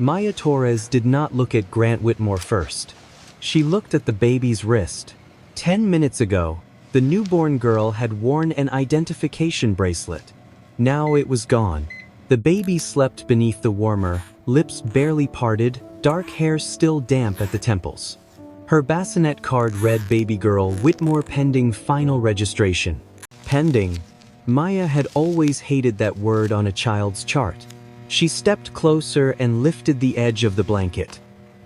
Maya Torres did not look at Grant Whitmore first. She looked at the baby's wrist. 10 minutes ago, the newborn girl had worn an identification bracelet. Now it was gone. The baby slept beneath the warmer, lips barely parted, dark hair still damp at the temples. Her bassinet card read Baby Girl Whitmore pending final registration. Pending. Maya had always hated that word on a child's chart. She stepped closer and lifted the edge of the blanket.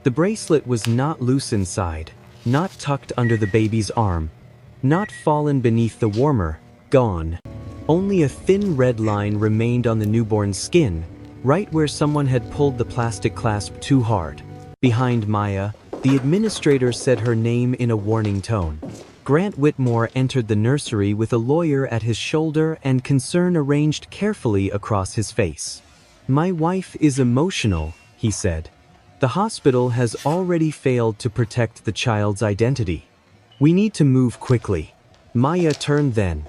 The bracelet was not loose inside, not tucked under the baby's arm, not fallen beneath the warmer, gone. Only a thin red line remained on the newborn's skin, right where someone had pulled the plastic clasp too hard. Behind Maya, the administrator said her name in a warning tone. Grant Whitmore entered the nursery with a lawyer at his shoulder and concern arranged carefully across his face. "My wife is emotional," he said. "The hospital has already failed to protect the child's identity. We need to move quickly." Maya turned then,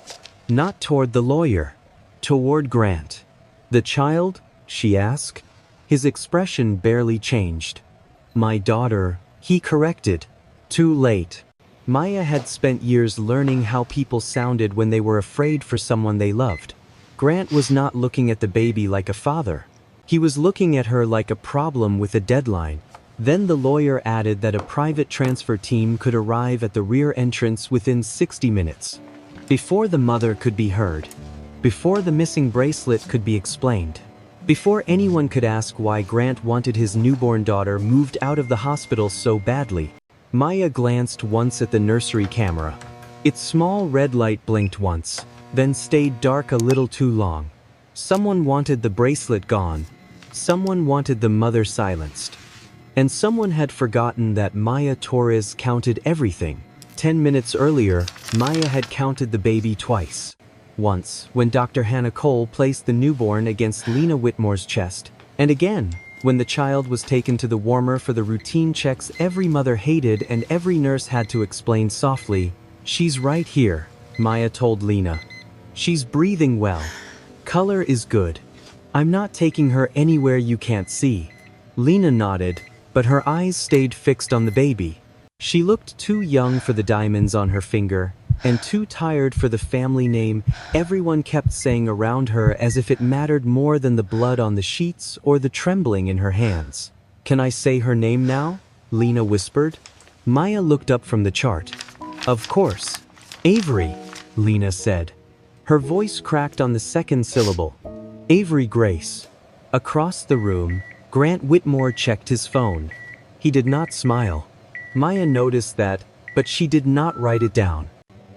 not toward the lawyer, toward Grant. "The child?" she asked. His expression barely changed. "My daughter," he corrected. Too late. Maya had spent years learning how people sounded when they were afraid for someone they loved. Grant was not looking at the baby like a father. He was looking at her like a problem with a deadline. Then the lawyer added that a private transfer team could arrive at the rear entrance within 60 minutes. Before the mother could be heard. Before the missing bracelet could be explained. Before anyone could ask why Grant wanted his newborn daughter moved out of the hospital so badly. Maya glanced once at the nursery camera. Its small red light blinked once, then stayed dark a little too long. Someone wanted the bracelet gone. Someone wanted the mother silenced. And someone had forgotten that Maya Torres counted everything. 10 minutes earlier, Maya had counted the baby twice. Once, when Dr. Hannah Cole placed the newborn against Lena Whitmore's chest, and again, when the child was taken to the warmer for the routine checks every mother hated and every nurse had to explain softly. "She's right here," Maya told Lena. "She's breathing well. Color is good. I'm not taking her anywhere you can't see." Lena nodded, but her eyes stayed fixed on the baby. She looked too young for the diamonds on her finger, and too tired for the family name everyone kept saying around her as if it mattered more than the blood on the sheets or the trembling in her hands. "Can I say her name now?" Lena whispered. Maya looked up from the chart. "Of course. Avery," Lena said. Her voice cracked on the second syllable. "Avery Grace." Across the room, Grant Whitmore checked his phone. He did not smile. Maya noticed that, but she did not write it down.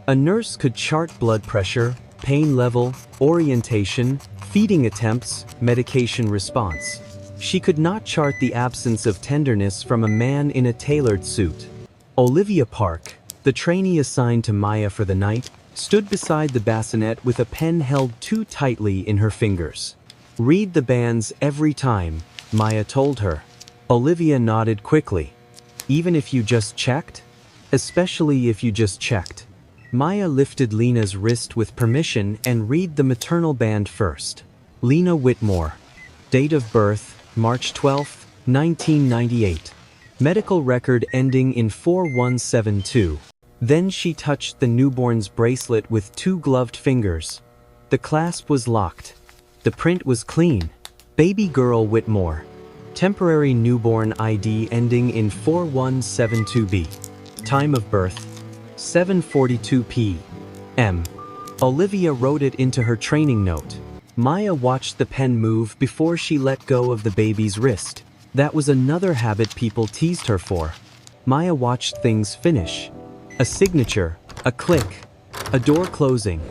A nurse could chart blood pressure, pain level, orientation, feeding attempts, medication response. She could not chart the absence of tenderness from a man in a tailored suit. Olivia Park, the trainee assigned to Maya for the night, stood beside the bassinet with a pen held too tightly in her fingers. "Read the bands every time," Maya told her. Olivia nodded quickly. "Even if you just checked?" "Especially if you just checked." Maya lifted Lena's wrist with permission and read the maternal band first. Lena Whitmore. Date of birth, March 12, 1998. Medical record ending in 4172. Then she touched the newborn's bracelet with two gloved fingers. The clasp was locked. The print was clean. Baby Girl Whitmore. Temporary newborn ID ending in 4172B. Time of birth, 7:42 p.m. Olivia wrote it into her training note. Maya watched the pen move before she let go of the baby's wrist. That was another habit people teased her for. Maya watched things finish. A signature, a click, a door closing,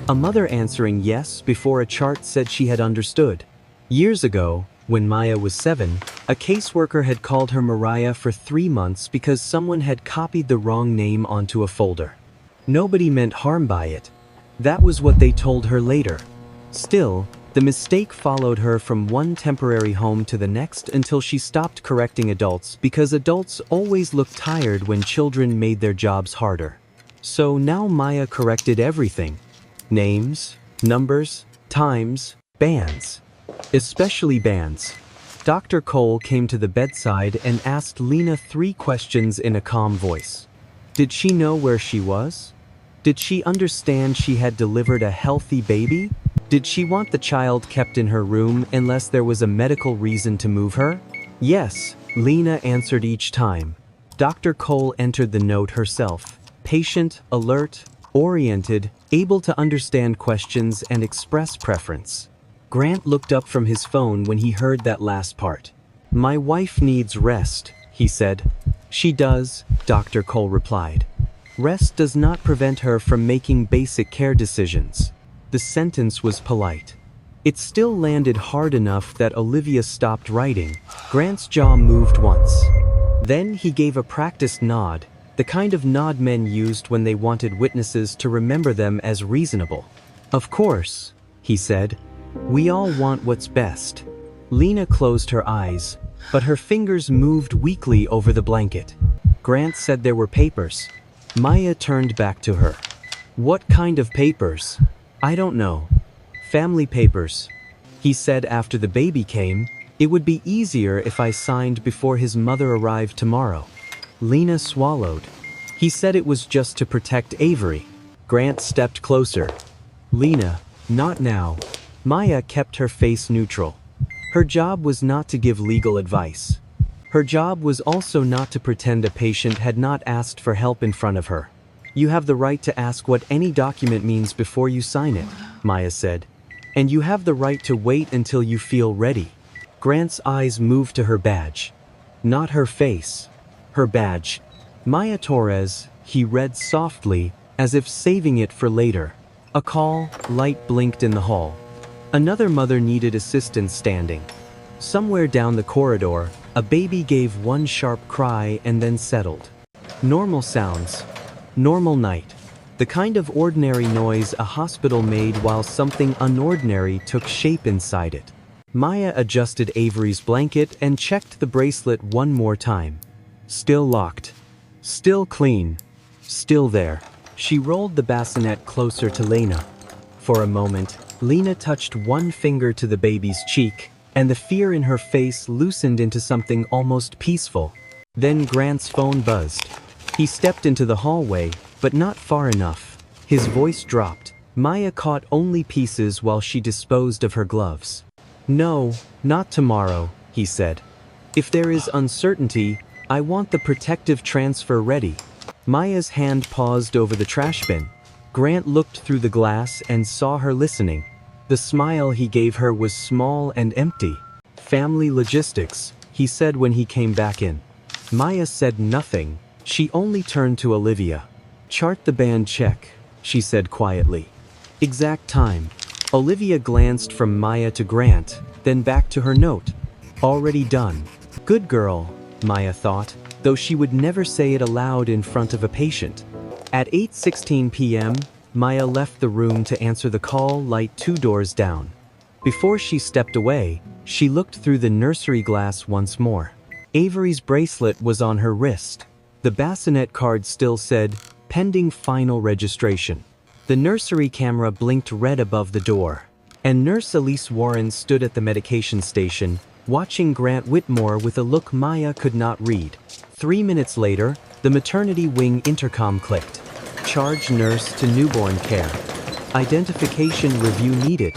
a mother answering yes before a chart said she had understood. Years ago, when Maya was 7, a caseworker had called her Mariah for 3 months because someone had copied the wrong name onto a folder. Nobody meant harm by it. That was what they told her later. Still, the mistake followed her from one temporary home to the next until she stopped correcting adults because adults always looked tired when children made their jobs harder. So now Maya corrected everything. Names, numbers, times, bands. Especially bands. Dr. Cole came to the bedside and asked Lena 3 questions in a calm voice. Did she know where she was? Did she understand she had delivered a healthy baby? Did she want the child kept in her room unless there was a medical reason to move her? Yes, Lena answered each time. Dr. Cole entered the note herself. Patient, alert, oriented, able to understand questions and express preference. Grant looked up from his phone when he heard that last part. My wife needs rest, he said. She does, Dr. Cole replied. Rest does not prevent her from making basic care decisions. The sentence was polite. It still landed hard enough that Olivia stopped writing. Grant's jaw moved once. Then he gave a practiced nod, the kind of nod men used when they wanted witnesses to remember them as reasonable. Of course, he said. We all want what's best. Lena closed her eyes, but her fingers moved weakly over the blanket. Grant said there were papers. Maya turned back to her. What kind of papers? I don't know. Family papers. He said after the baby came, it would be easier if I signed before his mother arrived tomorrow. Lena swallowed. He said it was just to protect Avery. Grant stepped closer. Lena, not now. Maya kept her face neutral. Her job was not to give legal advice. Her job was also not to pretend a patient had not asked for help in front of her. You have the right to ask what any document means before you sign it, Maya said. And you have the right to wait until you feel ready. Grant's eyes moved to her badge. Not her face. Her badge. Maya Torres, he read softly, as if saving it for later. A call, light blinked in the hall. Another mother needed assistance standing. Somewhere down the corridor, a baby gave one sharp cry and then settled. Normal sounds. Normal night. The kind of ordinary noise a hospital made while something unordinary took shape inside it. Maya adjusted Avery's blanket and checked the bracelet one more time. Still locked. Still clean. Still there. She rolled the bassinet closer to Lena. For a moment, Lena touched one finger to the baby's cheek, and the fear in her face loosened into something almost peaceful. Then Grant's phone buzzed. He stepped into the hallway, but not far enough. His voice dropped. Maya caught only pieces while she disposed of her gloves. No, not tomorrow, he said. If there is uncertainty, I want the protective transfer ready. Maya's hand paused over the trash bin. Grant looked through the glass and saw her listening. The smile he gave her was small and empty. Family logistics, he said when he came back in. Maya said nothing. She only turned to Olivia. Chart the band check, she said quietly. Exact time. Olivia glanced from Maya to Grant, then back to her note. Already done. Good girl, Maya thought, though she would never say it aloud in front of a patient. At 8:16 p.m., Maya left the room to answer the call, light 2 doors down. Before she stepped away, she looked through the nursery glass once more. Avery's bracelet was on her wrist. The bassinet card still said, pending final registration. The nursery camera blinked red above the door. And Nurse Elise Warren stood at the medication station, watching Grant Whitmore with a look Maya could not read. 3 minutes later, the maternity wing intercom clicked. Charge nurse to newborn care. Identification review needed.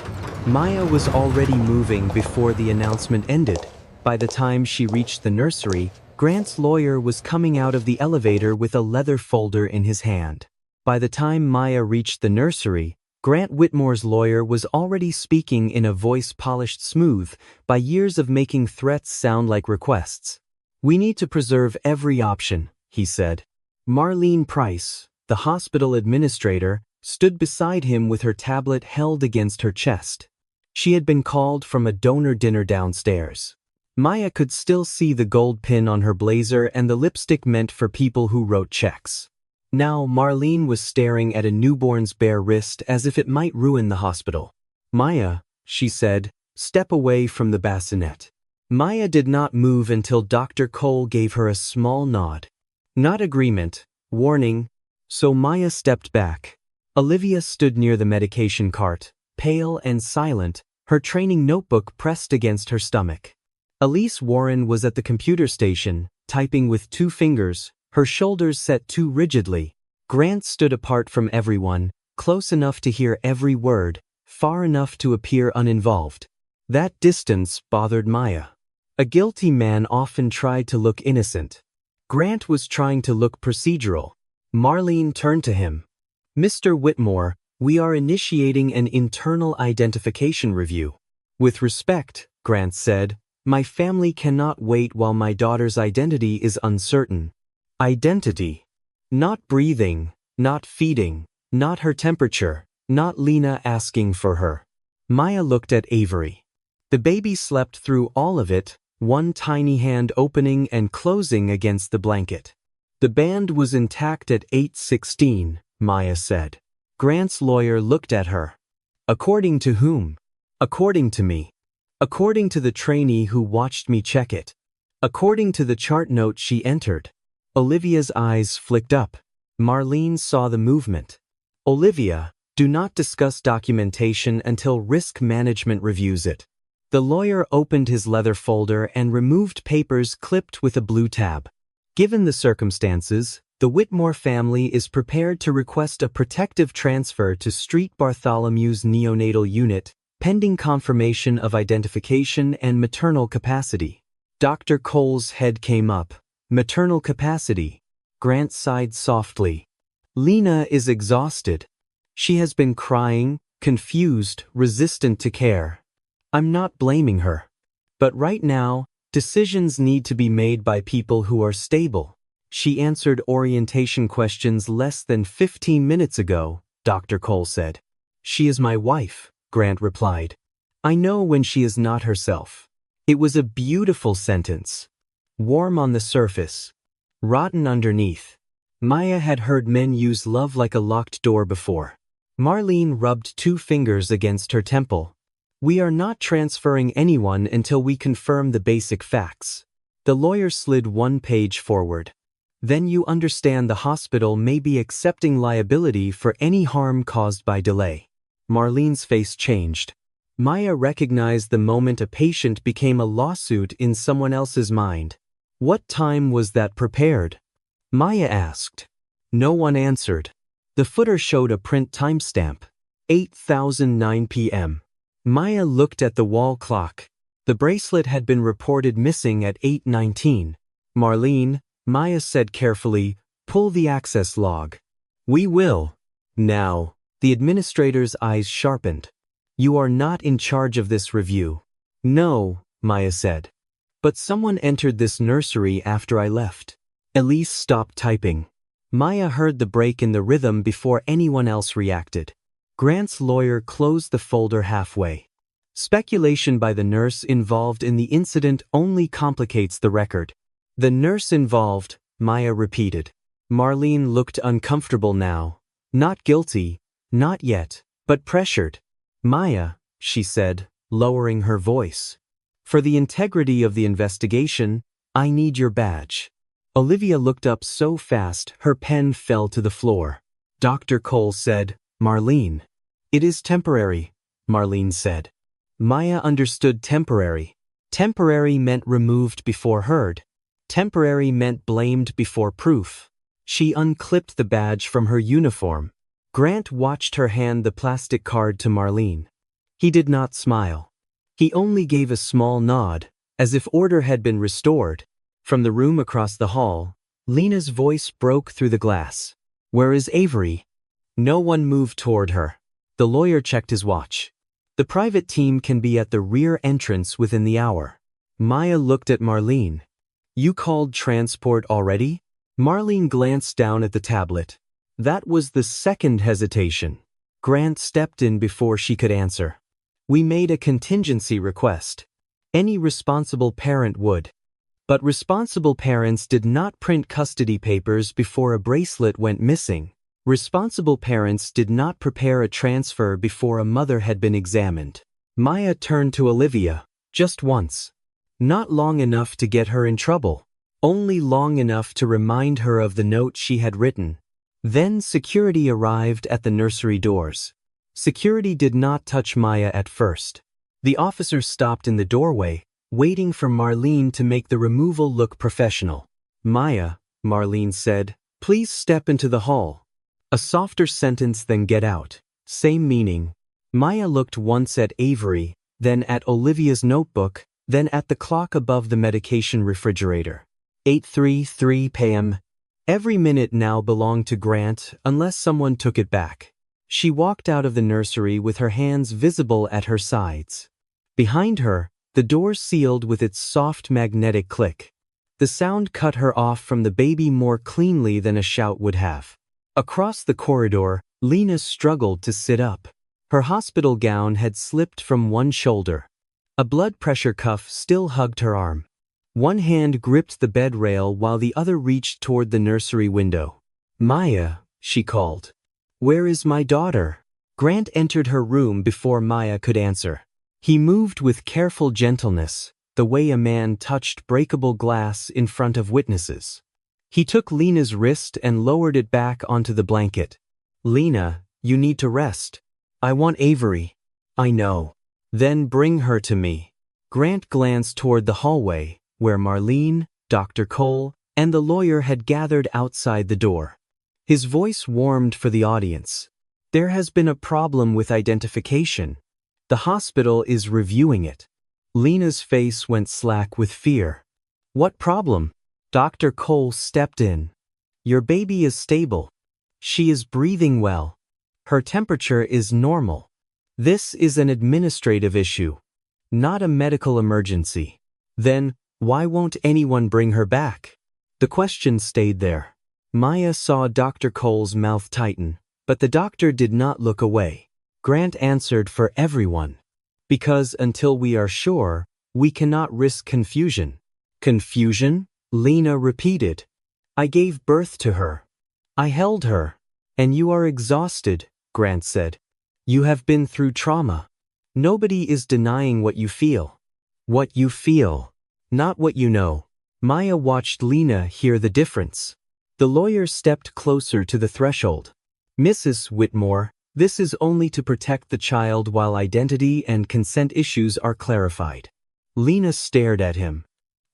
Maya was already moving before the announcement ended. By the time she reached the nursery, Grant's lawyer was coming out of the elevator with a leather folder in his hand. By the time Maya reached the nursery, Grant Whitmore's lawyer was already speaking in a voice polished smooth by years of making threats sound like requests. We need to preserve every option, he said. Marlene Price, the hospital administrator, stood beside him with her tablet held against her chest. She had been called from a donor dinner downstairs. Maya could still see the gold pin on her blazer and the lipstick meant for people who wrote checks. Now Marlene was staring at a newborn's bare wrist as if it might ruin the hospital. Maya, she said, step away from the bassinet. Maya did not move until Dr. Cole gave her a small nod. Not agreement, warning. So Maya stepped back. Olivia stood near the medication cart, pale and silent, her training notebook pressed against her stomach. Elise Warren was at the computer station, typing with 2 fingers, her shoulders set too rigidly. Grant stood apart from everyone, close enough to hear every word, far enough to appear uninvolved. That distance bothered Maya. A guilty man often tried to look innocent. Grant was trying to look procedural. Marlene turned to him. "Mr. Whitmore, we are initiating an internal identification review." "With respect," Grant said, "my family cannot wait while my daughter's identity is uncertain." Identity. Not breathing, not feeding, not her temperature, not Lena asking for her. Maya looked at Avery. The baby slept through all of it, one tiny hand opening and closing against the blanket. "The band was intact at 8:16, Maya said. Grant's lawyer looked at her. "According to whom?" "According to me. According to the trainee who watched me check it. According to the chart note she entered." Olivia's eyes flicked up. Marlene saw the movement. "Olivia, do not discuss documentation until risk management reviews it." The lawyer opened his leather folder and removed papers clipped with a blue tab. "Given the circumstances, the Whitmore family is prepared to request a protective transfer to Street Bartholomew's neonatal unit, pending confirmation of identification and maternal capacity." Dr. Cole's head came up. "Maternal capacity." Grant sighed softly. "Lena is exhausted. She has been crying, confused, resistant to care. I'm not blaming her. But right now, decisions need to be made by people who are stable." "She answered orientation questions less than 15 minutes ago," Dr. Cole said. "She is my wife," Grant replied. "I know when she is not herself." It was a beautiful sentence. Warm on the surface, rotten underneath. Maya had heard men use love like a locked door before. Marlene rubbed 2 fingers against her temple. "We are not transferring anyone until we confirm the basic facts." The lawyer slid 1 page forward. "Then you understand the hospital may be accepting liability for any harm caused by delay." Marlene's face changed. Maya recognized the moment a patient became a lawsuit in someone else's mind. "What time was that prepared?" Maya asked. No one answered. The footer showed a print timestamp. 8:09 p.m. Maya looked at the wall clock. The bracelet had been reported missing at 8:19. "Marlene," Maya said carefully, "pull the access log." "We will." "Now." The administrator's eyes sharpened. "You are not in charge of this review." "No," Maya said. "But someone entered this nursery after I left." Elise stopped typing. Maya heard the break in the rhythm before anyone else reacted. Grant's lawyer closed the folder halfway. "Speculation by the nurse involved in the incident only complicates the record." "The nurse involved," Maya repeated. Marlene looked uncomfortable now. Not guilty, not yet, but pressured. "Maya," she said, lowering her voice. "For the integrity of the investigation, I need your badge." Olivia looked up so fast her pen fell to the floor. Dr. Cole said, "Marlene." "It is temporary," Marlene said. Maya understood temporary. Temporary meant removed before heard. Temporary meant blamed before proof. She unclipped the badge from her uniform. Grant watched her hand the plastic card to Marlene. He did not smile. He only gave a small nod, as if order had been restored. From the room across the hall, Lena's voice broke through the glass. "Where is Avery?" No one moved toward her. The lawyer checked his watch. "The private team can be at the rear entrance within the hour." Maya looked at Marlene. "You called transport already?" Marlene glanced down at the tablet. That was the second hesitation. Grant stepped in before she could answer. "We made a contingency request. Any responsible parent would. But responsible parents did not print custody papers before a bracelet went missing. Responsible parents did not prepare a transfer before a mother had been examined." Maya turned to Olivia, just once. Not long enough to get her in trouble. Only long enough to remind her of the note she had written. Then security arrived at the nursery doors. Security did not touch Maya at first. The officer stopped in the doorway, waiting for Marlene to make the removal look professional. Maya, Marlene said, please step into the hall. A softer sentence than get out. Same meaning. Maya looked once at Avery, then at Olivia's notebook, then at the clock above the medication refrigerator. 8:33 p.m. Every minute now belonged to Grant unless someone took it back. She walked out of the nursery with her hands visible at her sides. Behind her, the door sealed with its soft magnetic click. The sound cut her off from the baby more cleanly than a shout would have. Across the corridor, Lena struggled to sit up. Her hospital gown had slipped from one shoulder. A blood pressure cuff still hugged her arm. One hand gripped the bed rail while the other reached toward the nursery window. Maya, she called. Where is my daughter? Grant entered her room before Maya could answer. He moved with careful gentleness, the way a man touched breakable glass in front of witnesses. He took Lena's wrist and lowered it back onto the blanket. Lena, you need to rest. I want Avery. I know. Then bring her to me. Grant glanced toward the hallway, where Marlene, Dr. Cole, and the lawyer had gathered outside the door. His voice warmed for the audience. There has been a problem with identification. The hospital is reviewing it. Lena's face went slack with fear. What problem? Dr. Cole stepped in. Your baby is stable. She is breathing well. Her temperature is normal. This is an administrative issue, not a medical emergency. Then, why won't anyone bring her back? The question stayed there. Maya saw Dr. Cole's mouth tighten, but the doctor did not look away. Grant answered for everyone. Because until we are sure, we cannot risk confusion. Confusion? Lena repeated. I gave birth to her. I held her. And you are exhausted, Grant said. You have been through trauma. Nobody is denying what you feel. What you feel. Not what you know. Maya watched Lena hear the difference. The lawyer stepped closer to the threshold. Mrs. Whitmore, this is only to protect the child while identity and consent issues are clarified. Lena stared at him.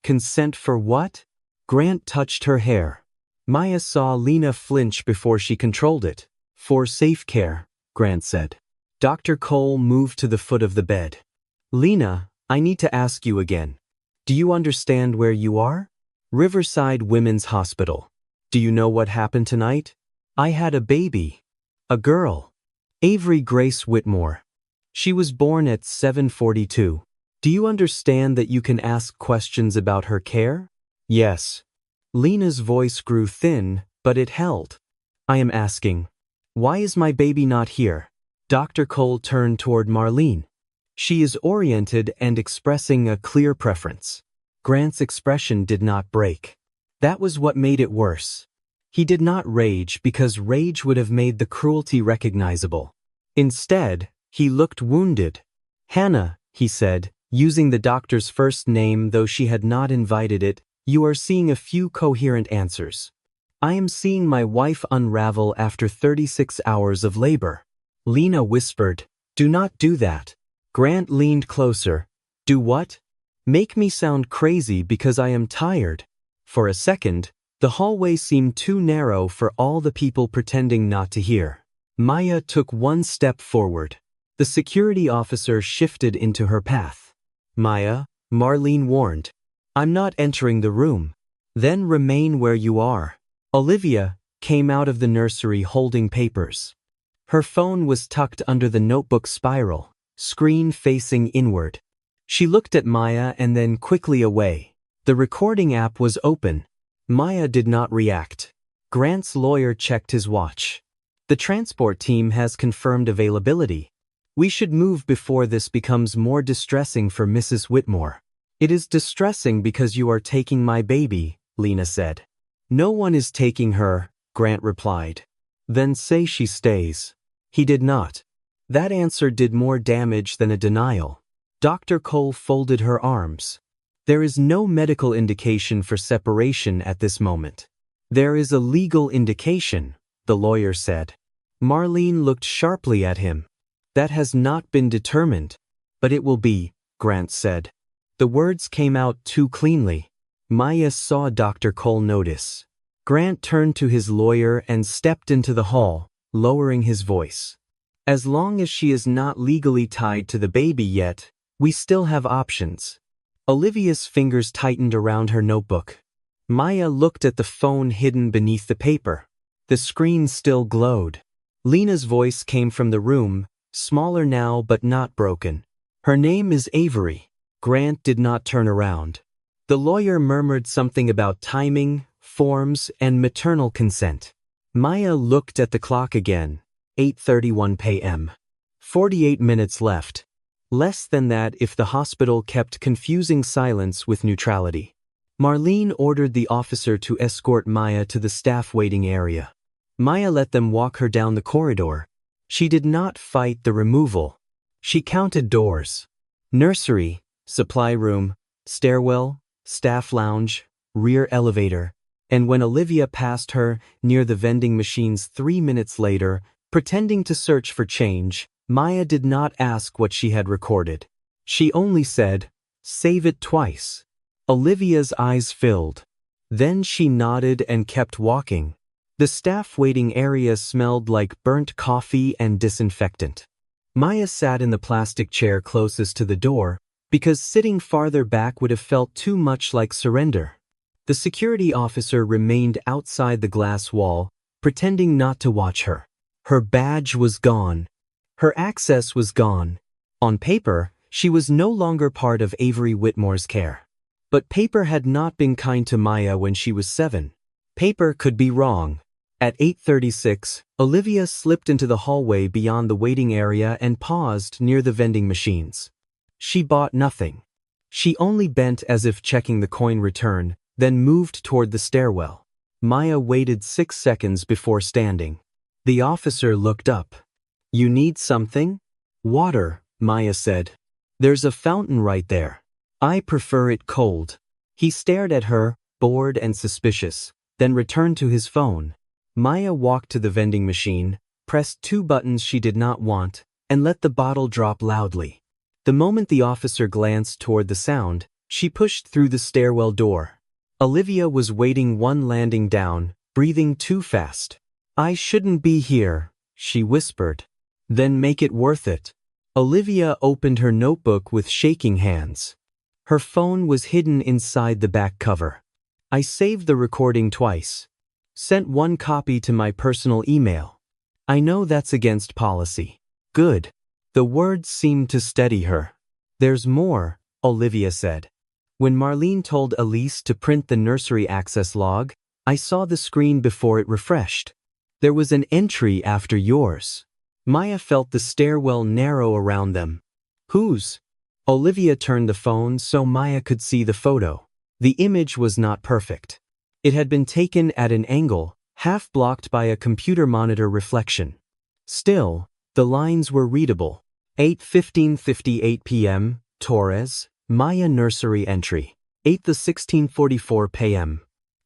Consent for what? Grant touched her hair. Maya saw Lena flinch before she controlled it. For safe care, Grant said. Dr. Cole moved to the foot of the bed. Lena, I need to ask you again. Do you understand where you are? Riverside Women's Hospital. Do you know what happened tonight? I had a baby. A girl. Avery Grace Whitmore. She was born at 7:42. Do you understand that you can ask questions about her care? Yes. Lena's voice grew thin, but it held. I am asking. Why is my baby not here? Dr. Cole turned toward Marlene. She is oriented and expressing a clear preference. Grant's expression did not break. That was what made it worse. He did not rage because rage would have made the cruelty recognizable. Instead, he looked wounded. Hannah, he said, using the doctor's first name though she had not invited it, you are seeing a few coherent answers. I am seeing my wife unravel after 36 hours of labor. Lena whispered, do not do that. Grant leaned closer. Do what? Make me sound crazy because I am tired. For a second, the hallway seemed too narrow for all the people pretending not to hear. Maya took one step forward. The security officer shifted into her path. Maya, Marlene warned. I'm not entering the room. Then remain where you are. Olivia came out of the nursery holding papers. Her phone was tucked under the notebook spiral, screen facing inward. She looked at Maya and then quickly away. The recording app was open. Maya did not react. Grant's lawyer checked his watch. The transport team has confirmed availability. We should move before this becomes more distressing for Mrs. Whitmore. It is distressing because you are taking my baby, Lena said. No one is taking her, Grant replied. Then say she stays. He did not. That answer did more damage than a denial. Dr. Cole folded her arms. There is no medical indication for separation at this moment. There is a legal indication, the lawyer said. Marlene looked sharply at him. That has not been determined. But it will be, Grant said. The words came out too cleanly. Maya saw Dr. Cole notice. Grant turned to his lawyer and stepped into the hall, lowering his voice. As long as she is not legally tied to the baby yet, we still have options. Olivia's fingers tightened around her notebook. Maya looked at the phone hidden beneath the paper. The screen still glowed. Lena's voice came from the room, smaller now but not broken. Her name is Avery. Grant did not turn around. The lawyer murmured something about timing, forms, and maternal consent. Maya looked at the clock again. 8:31 p.m. 48 minutes left. Less than that if the hospital kept confusing silence with neutrality. Marlene ordered the officer to escort Maya to the staff waiting area. Maya let them walk her down the corridor. She did not fight the removal. She counted doors. Nursery, supply room, stairwell, staff lounge, rear elevator. And when Olivia passed her near the vending machines 3 minutes later, pretending to search for change, Maya did not ask what she had recorded. She only said, "Save it twice." Olivia's eyes filled. Then she nodded and kept walking. The staff waiting area smelled like burnt coffee and disinfectant. Maya sat in the plastic chair closest to the door, because sitting farther back would have felt too much like surrender. The security officer remained outside the glass wall, pretending not to watch her. Her badge was gone. Her access was gone. On paper, she was no longer part of Avery Whitmore's care. But paper had not been kind to Maya when she was 7. Paper could be wrong. At 8:36, Olivia slipped into the hallway beyond the waiting area and paused near the vending machines. She bought nothing. She only bent as if checking the coin return, then moved toward the stairwell. Maya waited 6 seconds before standing. The officer looked up. "You need something?" "Water," Maya said. "There's a fountain right there. I prefer it cold." He stared at her, bored and suspicious, then returned to his phone. Maya walked to the vending machine, pressed 2 buttons she did not want, and let the bottle drop loudly. The moment the officer glanced toward the sound, she pushed through the stairwell door. Olivia was waiting 1 landing down, breathing too fast. "I shouldn't be here," she whispered. "Then make it worth it." Olivia opened her notebook with shaking hands. Her phone was hidden inside the back cover. "I saved the recording twice. Sent 1 copy to my personal email. I know that's against policy." "Good." The words seemed to steady her. "There's more," Olivia said. "When Marlene told Elise to print the nursery access log, I saw the screen before it refreshed. There was an entry after yours." Maya felt the stairwell narrow around them. "Whose?" Olivia turned the phone so Maya could see the photo. The image was not perfect. It had been taken at an angle, half blocked by a computer monitor reflection. Still, the lines were readable. 8:15:58 p.m., Torres, Maya nursery entry. 8:16:44 p.m.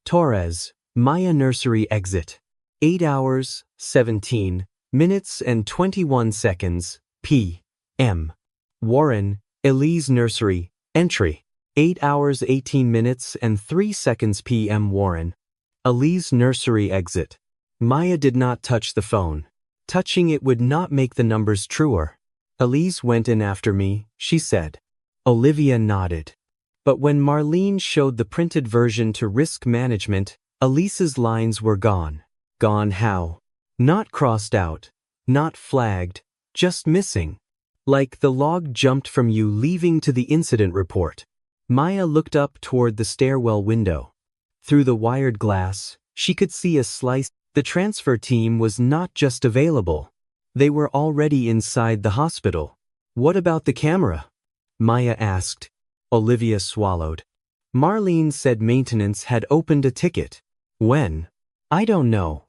Torres, Maya nursery exit. 8 hours, 17 minutes and 21 seconds, p.m. Warren, Elise nursery, entry. 8 hours 18 minutes and 3 seconds p.m. Warren. Elise nursery exit. Maya did not touch the phone. Touching it would not make the numbers truer. "Elise went in after me," she said. Olivia nodded. But when Marlene showed the printed version to risk management, Elise's lines were gone. Gone how? Not crossed out. Not flagged. Just missing. Like the log jumped from you leaving to the incident report. Maya looked up toward the stairwell window. Through the wired glass, she could see a slice. The transfer team was not just available. They were already inside the hospital. "What about the camera?" Maya asked. Olivia swallowed. Marlene said maintenance had opened a ticket. "When?" "I don't know.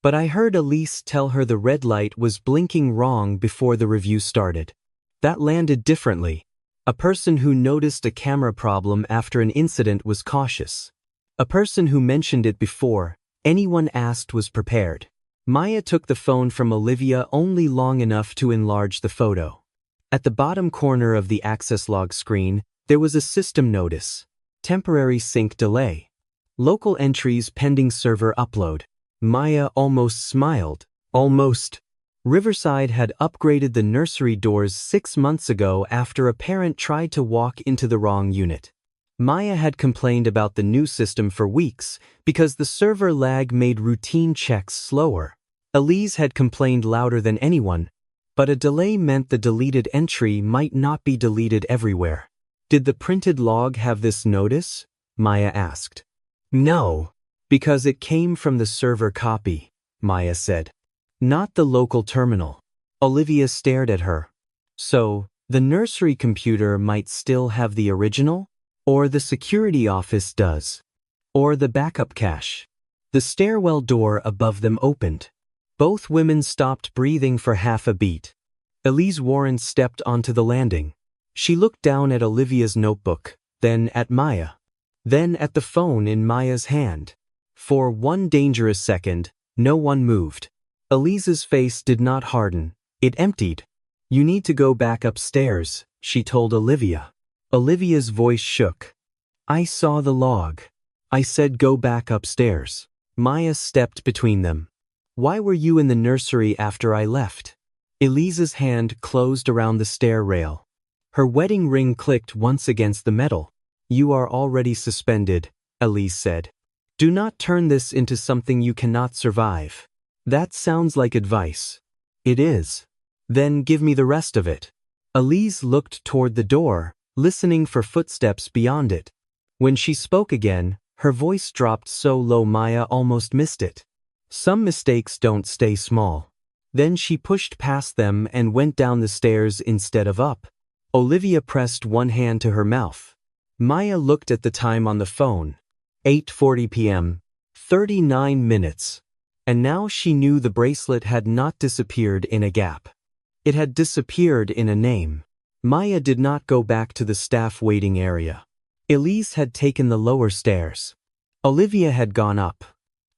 But I heard Elise tell her the red light was blinking wrong before the review started. That landed differently. A person who noticed a camera problem after an incident was cautious. A person who mentioned it before anyone asked was prepared." Maya took the phone from Olivia only long enough to enlarge the photo. At the bottom corner of the access log screen, There was a system notice. Temporary sync delay. Local entries pending server upload. Maya almost smiled. Almost. Riverside had upgraded the nursery doors 6 months ago after a parent tried to walk into the wrong unit. Maya had complained about the new system for weeks because the server lag made routine checks slower. Elise had complained louder than anyone, but a delay meant the deleted entry might not be deleted everywhere. Did the printed log have this notice? Maya asked. No, because it came from the server copy, Maya said. Not the local terminal. Olivia stared at her. So, the nursery computer might still have the original? Or the security office does? Or the backup cache? The stairwell door above them opened. Both women stopped breathing for half a beat. Elise Warren stepped onto the landing. She looked down at Olivia's notebook, then at Maya. Then at the phone in Maya's hand. For one dangerous second, no one moved. Elise's face did not harden. It emptied. You need to go back upstairs, she told Olivia. Olivia's voice shook. I saw the log. I said go back upstairs. Maya stepped between them. Why were you in the nursery after I left? Elise's hand closed around the stair rail. Her wedding ring clicked once against the metal. You are already suspended, Elise said. Do not turn this into something you cannot survive. That sounds like advice. It is. Then give me the rest of it. Elise looked toward the door, listening for footsteps beyond it. When she spoke again, her voice dropped so low Maya almost missed it. Some mistakes don't stay small. Then she pushed past them and went down the stairs instead of up. Olivia pressed one hand to her mouth. Maya looked at the time on the phone. 8:40 p.m. 39 minutes. And now she knew the bracelet had not disappeared in a gap. It had disappeared in a name. Maya did not go back to the staff waiting area. Elise had taken the lower stairs. Olivia had gone up.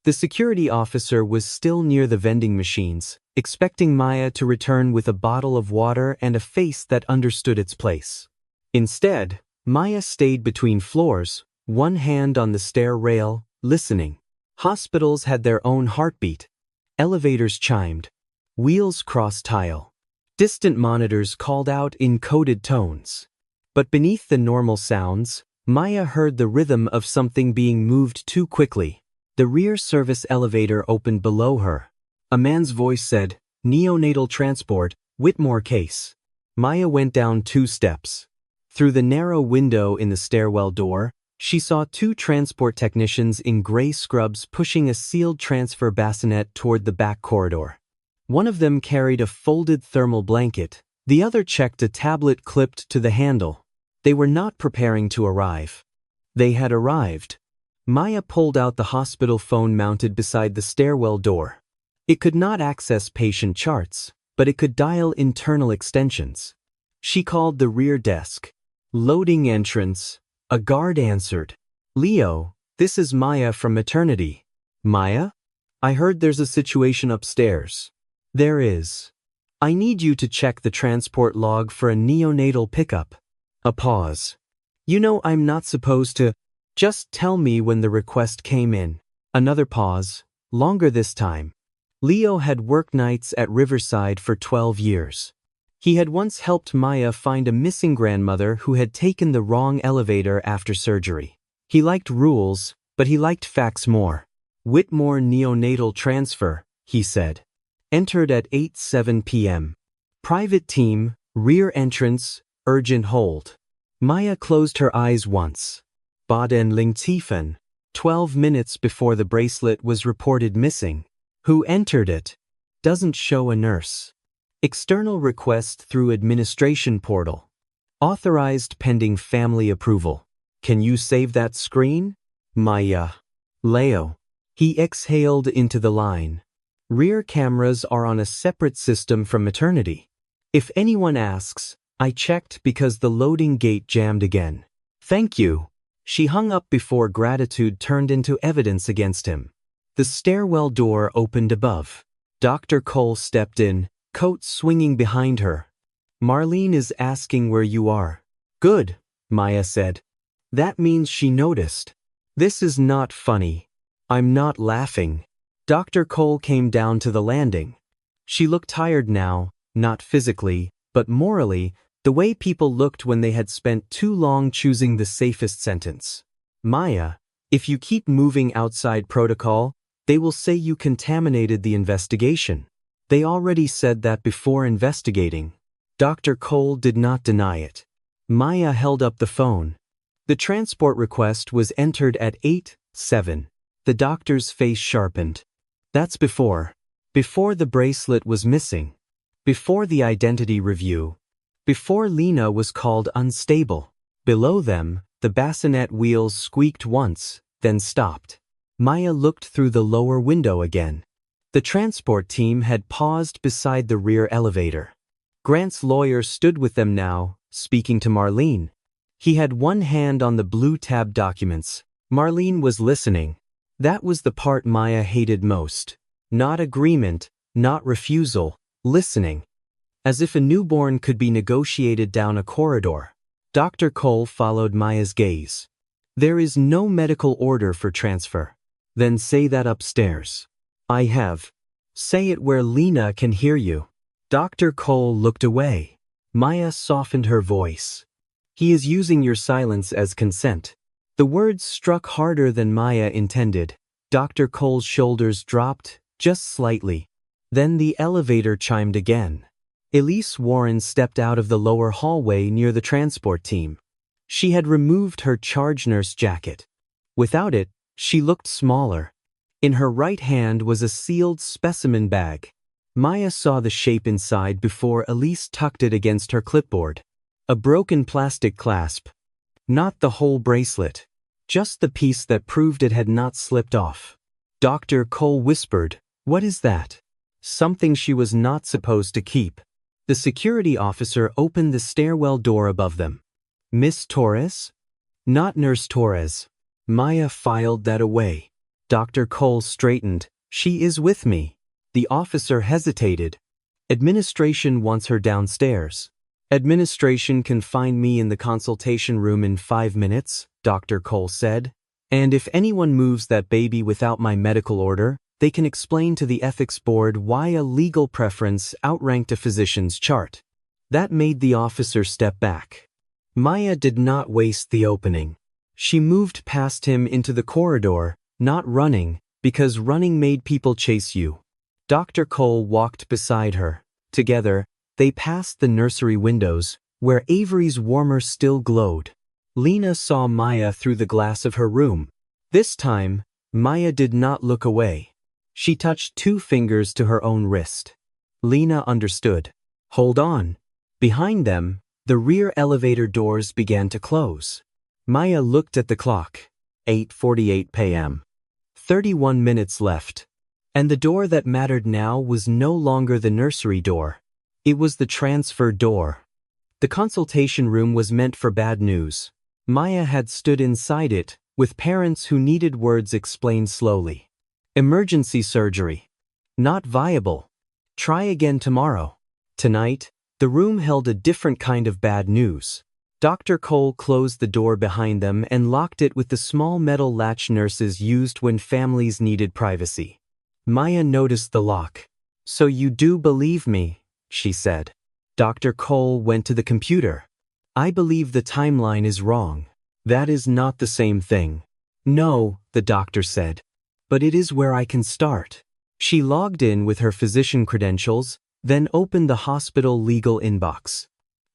The security officer was still near the vending machines, expecting Maya to return with a bottle of water and a face that understood its place. Instead, Maya stayed between floors, one hand on the stair rail, listening. Hospitals had their own heartbeat. Elevators chimed. Wheels crossed tile. Distant monitors called out in coded tones. But beneath the normal sounds, Maya heard the rhythm of something being moved too quickly. The rear service elevator opened below her. A man's voice said, Neonatal transport, Whitmore case. Maya went down 2 steps. Through the narrow window in the stairwell door, she saw 2 transport technicians in gray scrubs pushing a sealed transfer bassinet toward the back corridor. One of them carried a folded thermal blanket. The other checked a tablet clipped to the handle. They were not preparing to arrive. They had arrived. Maya pulled out the hospital phone mounted beside the stairwell door. It could not access patient charts, but it could dial internal extensions. She called the rear desk. Loading entrance. A guard answered. Leo, this is Maya from maternity. Maya? I heard there's a situation upstairs. There is. I need you to check the transport log for a neonatal pickup. A pause. You know I'm not supposed to. Just tell me when the request came in. Another pause, longer this time. Leo had worked nights at Riverside for 12 years. He had once helped Maya find a missing grandmother who had taken the wrong elevator after surgery. He liked rules, but he liked facts more. Whitmore neonatal transfer, he said. Entered at 8:07 p.m. Private team, rear entrance, urgent hold. Maya closed her eyes once. Baden Lingtiefen, 12 minutes before the bracelet was reported missing. Who entered it? Doesn't show a nurse. External request through administration portal. Authorized pending family approval. Can you save that screen? Maya. Leo. He exhaled into the line. Rear cameras are on a separate system from maternity. If anyone asks, I checked because the loading gate jammed again. Thank you. She hung up before gratitude turned into evidence against him. The stairwell door opened above. Dr. Cole stepped in, coat swinging behind her. Marlene is asking where you are. Good. Maya said. That means she noticed. This is not funny. I'm not laughing. Dr. Cole came down to the landing. She looked tired now, not physically, but morally, the way people looked when they had spent too long choosing the safest sentence. Maya, if you keep moving outside protocol, they will say you contaminated the investigation. They already said that before investigating. Dr. Cole did not deny it. Maya held up the phone. The transport request was entered at 8:07. The doctor's face sharpened. That's before the bracelet was missing. Before the identity review. Before Lena was called unstable. Below them, the bassinet wheels squeaked once, then stopped. Maya looked through the lower window again. The transport team had paused beside the rear elevator. Grant's lawyer stood with them now, speaking to Marlene. He had one hand on the blue tab documents. Marlene was listening. That was the part Maya hated most. Not agreement, not refusal, listening. As if a newborn could be negotiated down a corridor. Dr. Cole followed Maya's gaze. There is no medical order for transfer. Then say that upstairs. I have. Say it where Lena can hear you. Dr. Cole looked away. Maya softened her voice. He is using your silence as consent. The words struck harder than Maya intended. Dr. Cole's shoulders dropped, just slightly. Then the elevator chimed again. Elise Warren stepped out of the lower hallway near the transport team. She had removed her charge nurse jacket. Without it, she looked smaller. In her right hand was a sealed specimen bag. Maya saw the shape inside before Elise tucked it against her clipboard. A broken plastic clasp. Not the whole bracelet. Just the piece that proved it had not slipped off. Dr. Cole whispered, "What is that?" Something she was not supposed to keep. The security officer opened the stairwell door above them. Miss Torres? Not Nurse Torres. Maya filed that away. Dr. Cole straightened. She is with me. The officer hesitated. Administration wants her downstairs. Administration can find me in the consultation room in 5 minutes, Dr. Cole said. And if anyone moves that baby without my medical order, they can explain to the ethics board why a legal preference outranked a physician's chart. That made the officer step back. Maya did not waste the opening. She moved past him into the corridor, not running, because running made people chase you. Dr. Cole walked beside her. Together, they passed the nursery windows, where Avery's warmer still glowed. Lena saw Maya through the glass of her room. This time, Maya did not look away. She touched 2 fingers to her own wrist. Lena understood. Hold on. Behind them, the rear elevator doors began to close. Maya looked at the clock. 8:48 p.m. 31 minutes left. And the door that mattered now was no longer the nursery door. It was the transfer door. The consultation room was meant for bad news. Maya had stood inside it, with parents who needed words explained slowly. Emergency surgery. Not viable. Try again tomorrow. Tonight, the room held a different kind of bad news. Dr. Cole closed the door behind them and locked it with the small metal latch nurses used when families needed privacy. Maya noticed the lock. So you do believe me, she said. Dr. Cole went to the computer. I believe the timeline is wrong. That is not the same thing. No, the doctor said. But it is where I can start. She logged in with her physician credentials, then opened the hospital legal inbox.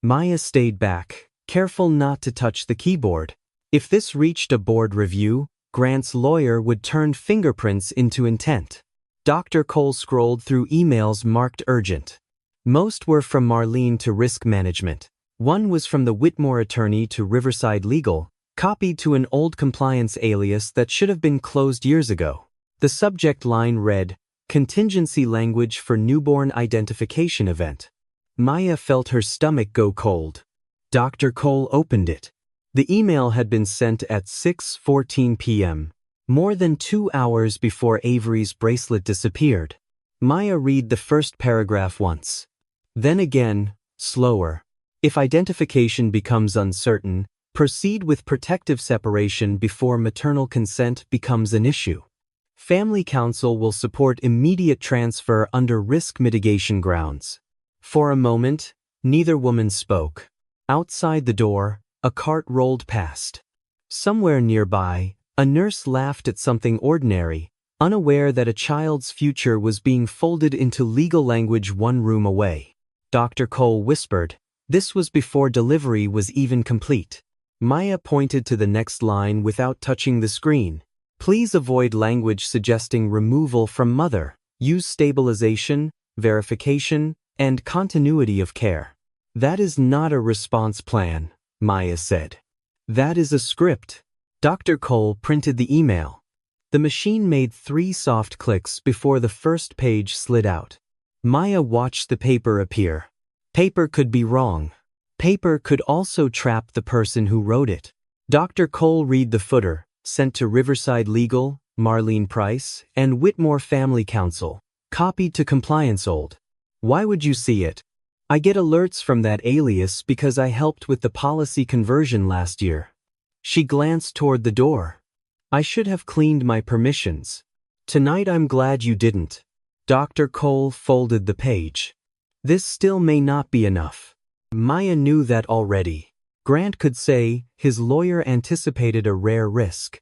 Maya stayed back, careful not to touch the keyboard. If this reached a board review, Grant's lawyer would turn fingerprints into intent. Dr. Cole scrolled through emails marked urgent. Most were from Marlene to Risk Management. One was from the Whitmore attorney to Riverside Legal, copied to an old compliance alias that should have been closed years ago. The subject line read, "Contingency language for newborn identification event." Maya felt her stomach go cold. Dr. Cole opened it. The email had been sent at 6:14 p.m., more than 2 hours before Avery's bracelet disappeared. Maya read the first paragraph once. Then again, slower. If identification becomes uncertain, Proceed with protective separation before maternal consent becomes an issue. Family counsel will support immediate transfer under risk mitigation grounds. For a moment, neither woman spoke. Outside the door, a cart rolled past. Somewhere nearby, a nurse laughed at something ordinary, unaware that a child's future was being folded into legal language one room away. Dr. Cole whispered. This was before delivery was even complete. Maya pointed to the next line without touching the screen. Please avoid language suggesting removal from mother. Use stabilization, verification, and continuity of care. That is not a response plan, Maya said. That is a script. Dr. Cole printed the email. The machine made 3 soft clicks before the first page slid out. Maya watched the paper appear. Paper could be wrong. Paper could also trap the person who wrote it. Dr. Cole read the footer, sent to Riverside Legal, Marlene Price, and Whitmore Family Counsel. Copied to Compliance Old. Why would you see it? I get alerts from that alias because I helped with the policy conversion last year. She glanced toward the door. I should have cleaned my permissions. Tonight I'm glad you didn't. Dr. Cole folded the page. This still may not be enough. Maya knew that already. Grant could say his lawyer anticipated a rare risk.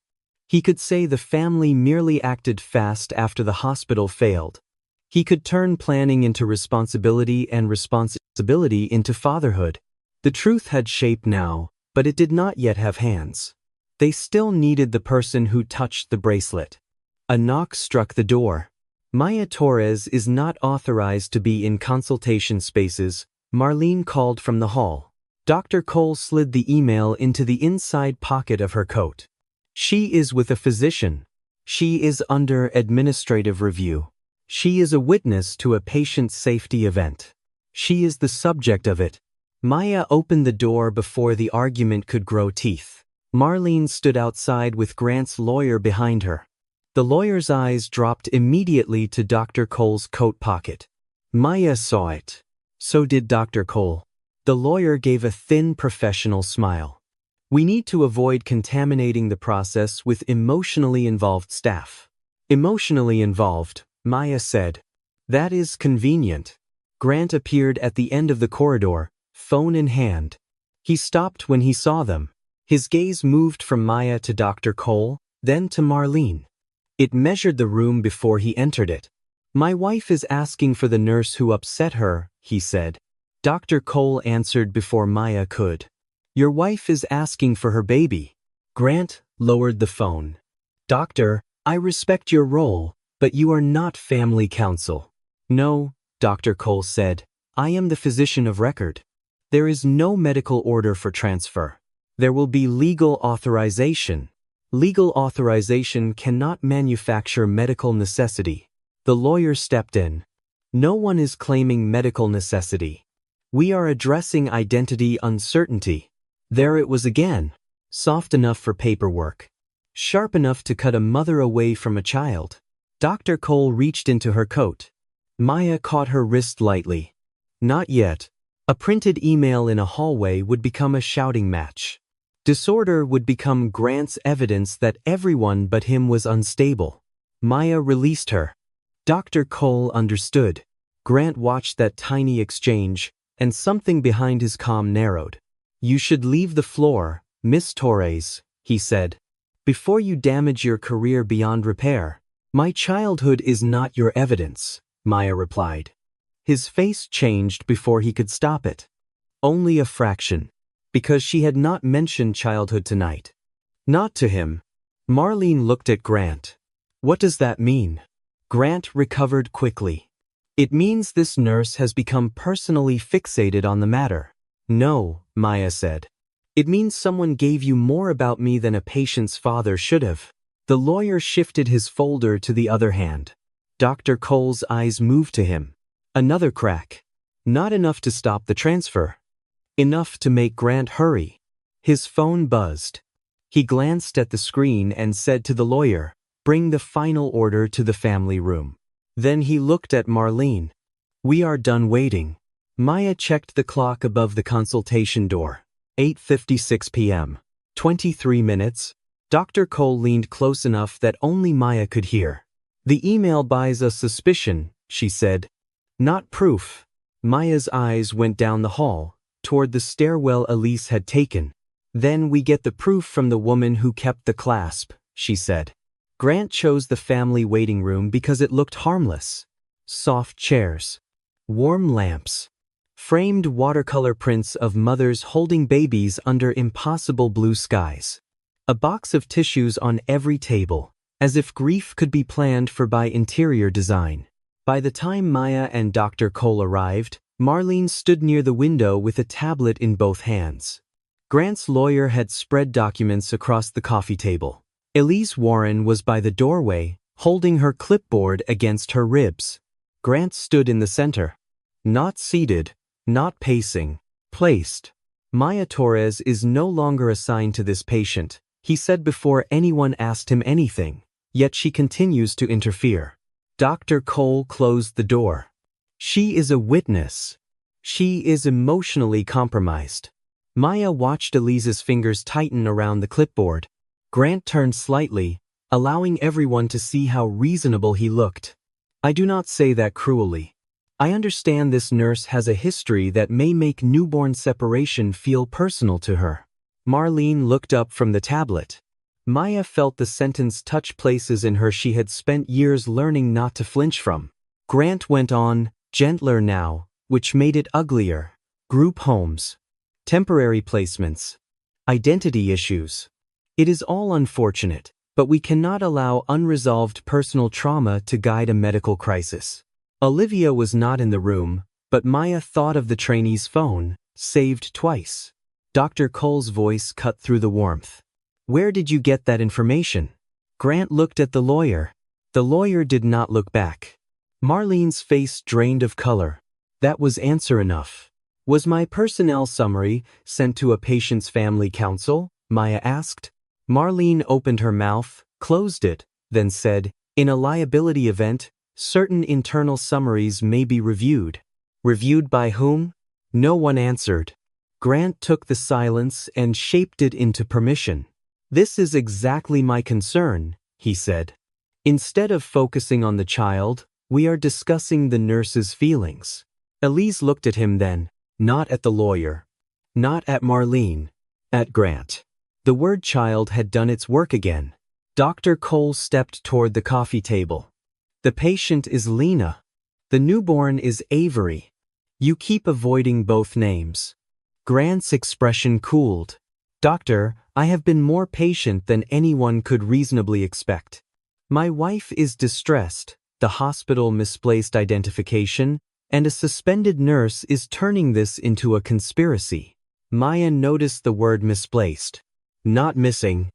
He could say the family merely acted fast after the hospital failed. He could turn planning into responsibility and responsibility into fatherhood. The truth had shape now, but it did not yet have hands. They still needed the person who touched the bracelet. A knock struck the door. Maya Torres is not authorized to be in consultation spaces, Marlene called from the hall. Dr. Cole slid the email into the inside pocket of her coat. She is with a physician. She is under administrative review. She is a witness to a patient safety event. She is the subject of it. Maya opened the door before the argument could grow teeth. Marlene stood outside with Grant's lawyer behind her. The lawyer's eyes dropped immediately to Dr. Cole's coat pocket. Maya saw it. So did Dr. Cole. The lawyer gave a thin professional smile. We need to avoid contaminating the process with emotionally involved staff. Emotionally involved, Maya said. That is convenient. Grant appeared at the end of the corridor, phone in hand. He stopped when he saw them. His gaze moved from Maya to Dr. Cole, then to Marlene. It measured the room before he entered it. My wife is asking for the nurse who upset her, he said. Dr. Cole answered before Maya could. Your wife is asking for her baby. Grant lowered the phone. Doctor, I respect your role, but you are not family counsel. No, Dr. Cole said. I am the physician of record. There is no medical order for transfer. There will be legal authorization. Legal authorization cannot manufacture medical necessity. The lawyer stepped in. No one is claiming medical necessity. We are addressing identity uncertainty. There it was again. Soft enough for paperwork. Sharp enough to cut a mother away from a child. Dr. Cole reached into her coat. Maya caught her wrist lightly. Not yet. A printed email in a hallway would become a shouting match. Disorder would become Grant's evidence that everyone but him was unstable. Maya released her. Dr. Cole understood. Grant watched that tiny exchange, and something behind his calm narrowed. You should leave the floor, Miss Torres, he said. Before you damage your career beyond repair. My childhood is not your evidence, Maya replied. His face changed before he could stop it. Only a fraction. Because she had not mentioned childhood tonight. Not to him. Marlene looked at Grant. What does that mean? Grant recovered quickly. It means this nurse has become personally fixated on the matter. No, Maya said. It means someone gave you more about me than a patient's father should have. The lawyer shifted his folder to the other hand. Dr. Cole's eyes moved to him. Another crack. Not enough to stop the transfer. Enough to make Grant hurry. His phone buzzed. He glanced at the screen and said to the lawyer, "Bring the final order to the family room." Then he looked at Marlene. "We are done waiting." Maya checked the clock above the consultation door. 8:56 p.m. 23 minutes. Dr. Cole leaned close enough that only Maya could hear. The email buys a suspicion, she said. Not proof. Maya's eyes went down the hall, toward the stairwell Elise had taken. Then we get the proof from the woman who kept the clasp, she said. Grant chose the family waiting room because it looked harmless. Soft chairs. Warm lamps. Framed watercolor prints of mothers holding babies under impossible blue skies. A box of tissues on every table, as if grief could be planned for by interior design. By the time Maya and Dr. Cole arrived, Marlene stood near the window with a tablet in both hands. Grant's lawyer had spread documents across the coffee table. Elise Warren was by the doorway, holding her clipboard against her ribs. Grant stood in the center. Not seated, not pacing, placed. Maya Torres is no longer assigned to this patient, he said before anyone asked him anything, yet she continues to interfere. Dr. Cole closed the door. She is a witness. She is emotionally compromised. Maya watched Elise's fingers tighten around the clipboard. Grant turned slightly, allowing everyone to see how reasonable he looked. I do not say that cruelly. I understand this nurse has a history that may make newborn separation feel personal to her. Marlene looked up from the tablet. Maya felt the sentence touch places in her she had spent years learning not to flinch from. Grant went on, gentler now, which made it uglier. Group homes. Temporary placements. Identity issues. It is all unfortunate, but we cannot allow unresolved personal trauma to guide a medical crisis. Olivia was not in the room, but Maya thought of the trainee's phone, saved twice. Dr. Cole's voice cut through the warmth. Where did you get that information? Grant looked at the lawyer. The lawyer did not look back. Marlene's face drained of color. That was answer enough. Was my personnel summary sent to a patient's family counsel? Maya asked. Marlene opened her mouth, closed it, then said, in a liability event, certain internal summaries may be reviewed. Reviewed by whom? No one answered. Grant took the silence and shaped it into permission. This is exactly my concern, he said. Instead of focusing on the child, we are discussing the nurse's feelings. Elise looked at him then, not at the lawyer. Not at Marlene. At Grant. The word child had done its work again. Dr. Cole stepped toward the coffee table. The patient is Lena. The newborn is Avery. You keep avoiding both names. Grant's expression cooled. Doctor, I have been more patient than anyone could reasonably expect. My wife is distressed, the hospital misplaced identification, and a suspended nurse is turning this into a conspiracy. Maya noticed the word misplaced. Not missing.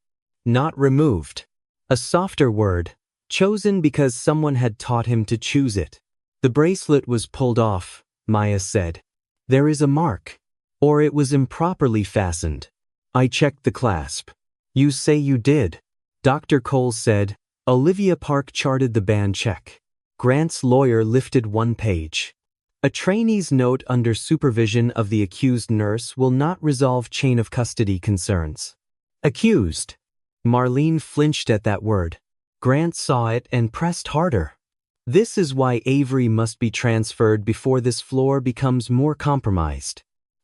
Not removed. A softer word, chosen because someone had taught him to choose it. The bracelet was pulled off, Maya said. There is a mark. Or it was improperly fastened. I checked the clasp. You say you did. Dr. Cole said. Olivia Park charted the band check. Grant's lawyer lifted one page. A trainee's note under supervision of the accused nurse will not resolve chain of custody concerns. Accused. Marlene flinched at that word. Grant saw it and pressed harder. This is why Avery must be transferred before this floor becomes more compromised.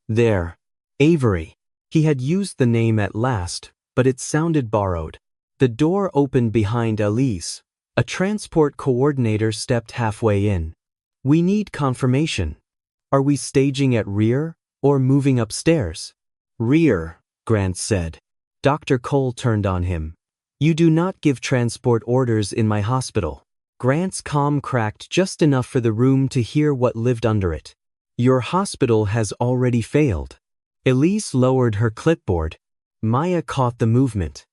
There. Avery. He had used the name at last, but it sounded borrowed. The door opened behind Elise. A transport coordinator stepped halfway in. We need confirmation. Are we staging at rear or moving upstairs? Rear, Grant said. Dr. Cole turned on him. You do not give transport orders in my hospital. Grant's calm cracked just enough for the room to hear what lived under it. Your hospital has already failed. Elise lowered her clipboard. Maya caught the movement.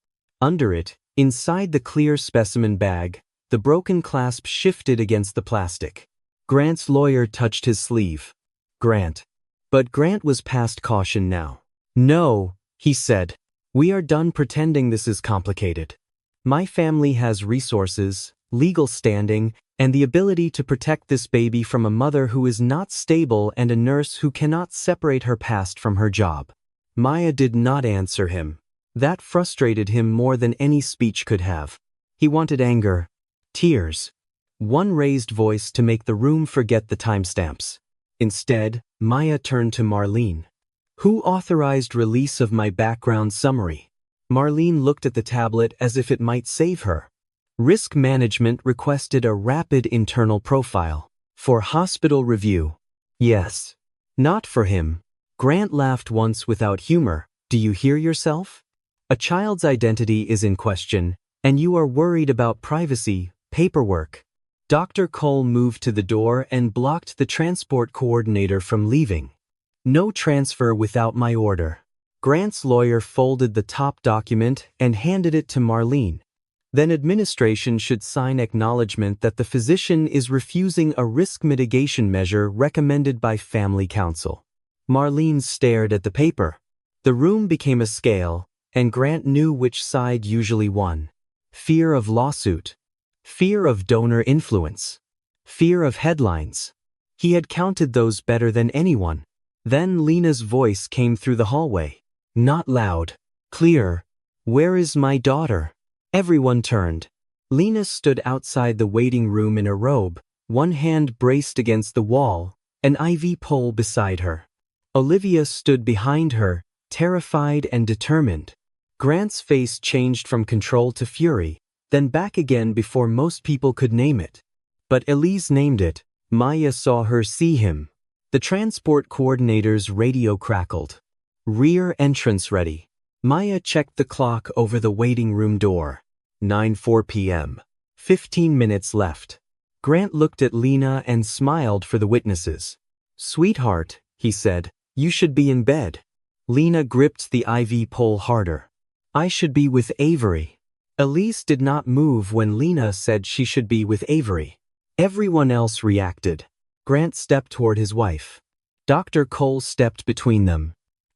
Under it, inside the clear specimen bag, the broken clasp shifted against the plastic. Grant's lawyer touched his sleeve. Grant. But Grant was past caution now. No, he said. We are done pretending this is complicated. My family has resources, legal standing, and the ability to protect this baby from a mother who is not stable and a nurse who cannot separate her past from her job. Maya did not answer him. That frustrated him more than any speech could have. He wanted anger, tears, one raised voice to make the room forget the timestamps. Instead, Maya turned to Marlene. Who authorized release of my background summary? Marlene looked at the tablet as if it might save her. Risk management requested a rapid internal profile. For hospital review. Yes. Not for him. Grant laughed once without humor. Do you hear yourself? A child's identity is in question, and you are worried about privacy, paperwork. Dr. Cole moved to the door and blocked the transport coordinator from leaving. No transfer without my order. Grant's lawyer folded the top document and handed it to Marlene. Then administration should sign acknowledgement that the physician is refusing a risk mitigation measure recommended by family counsel. Marlene stared at the paper. The room became a scale, and Grant knew which side usually won. Fear of lawsuit. Fear of donor influence. Fear of headlines. He had counted those better than anyone. Then Lena's voice came through the hallway. Not loud. Clear. Where is my daughter? Everyone turned. Lena stood outside the waiting room in a robe, one hand braced against the wall, an IV pole beside her. Olivia stood behind her, terrified and determined. Grant's face changed from control to fury, then back again before most people could name it. But Elise named it. Maya saw her see him. The transport coordinator's radio crackled. Rear entrance ready. Maya checked the clock over the waiting room door. 9:04 p.m. 15 minutes left. Grant looked at Lena and smiled for the witnesses. Sweetheart, he said, you should be in bed. Lena gripped the IV pole harder. I should be with Avery. Elise did not move when Lena said she should be with Avery. Everyone else reacted. Grant stepped toward his wife. Dr. Cole stepped between them.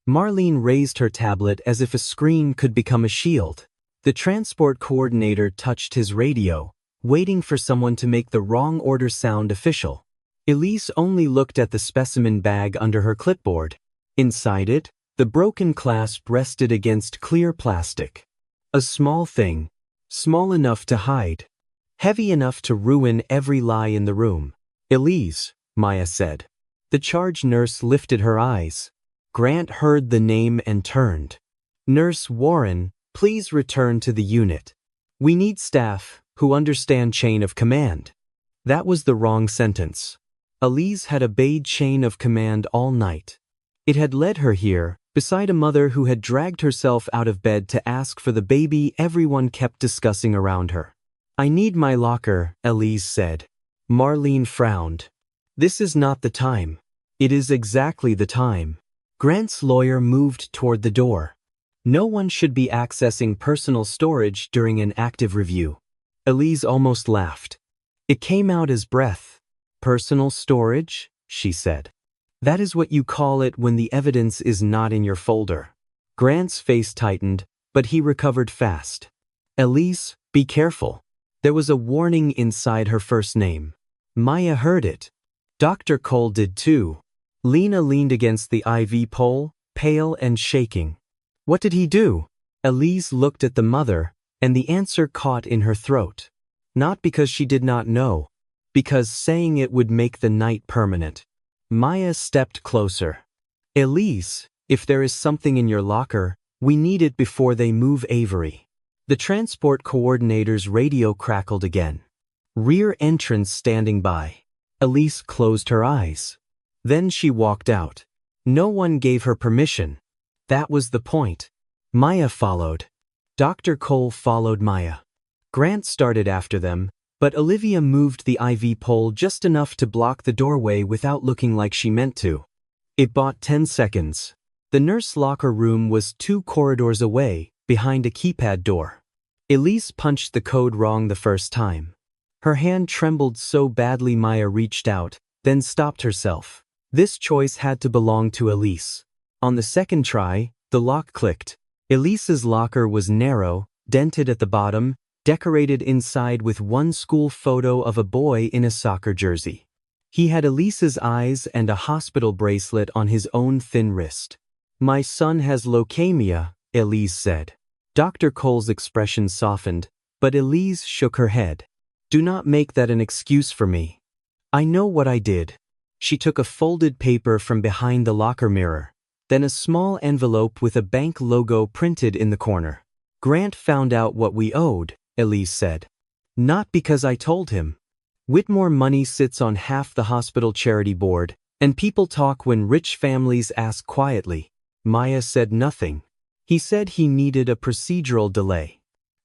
Marlene raised her tablet as if a screen could become a shield. The transport coordinator touched his radio, waiting for someone to make the wrong order sound official. Elise only looked at the specimen bag under her clipboard. Inside it, the broken clasp rested against clear plastic. A small thing, small enough to hide, heavy enough to ruin every lie in the room. Elise, Maya said. The charge nurse lifted her eyes. Grant heard the name and turned. Nurse Warren, please return to the unit. We need staff who understand chain of command. That was the wrong sentence. Elise had obeyed chain of command all night. It had led her here, beside a mother who had dragged herself out of bed to ask for the baby everyone kept discussing around her. I need my locker, Elise said. Marlene frowned. This is not the time. It is exactly the time. Grant's lawyer moved toward the door. No one should be accessing personal storage during an active review. Elise almost laughed. It came out as breath. Personal storage, she said. That is what you call it when the evidence is not in your folder. Grant's face tightened, but he recovered fast. Elise, be careful. There was a warning inside her first name. Maya heard it. Dr. Cole did too. Lena leaned against the IV pole, pale and shaking. What did he do? Elise looked at the mother, and the answer caught in her throat. Not because she did not know, because saying it would make the night permanent. Maya stepped closer. Elise, if there is something in your locker, we need it before they move Avery. The transport coordinator's radio crackled again. Rear entrance standing by. Elise closed her eyes. Then she walked out. No one gave her permission. That was the point. Maya followed. Dr. Cole followed Maya. Grant started after them, but Olivia moved the IV pole just enough to block the doorway without looking like she meant to. It bought 10 seconds. The nurse locker room was 2 corridors away, behind a keypad door. Elise punched the code wrong the first time. Her hand trembled so badly Maya reached out, then stopped herself. This choice had to belong to Elise. On the second try, the lock clicked. Elise's locker was narrow, dented at the bottom, decorated inside with one school photo of a boy in a soccer jersey. He had Elise's eyes and a hospital bracelet on his own thin wrist. My son has leukemia, Elise said. Dr. Cole's expression softened, but Elise shook her head. Do not make that an excuse for me. I know what I did. She took a folded paper from behind the locker mirror, then a small envelope with a bank logo printed in the corner. Grant found out what we owed, Elise said. Not because I told him. Whitmore money sits on half the hospital charity board, and people talk when rich families ask quietly. Maya said nothing. He said he needed a procedural delay.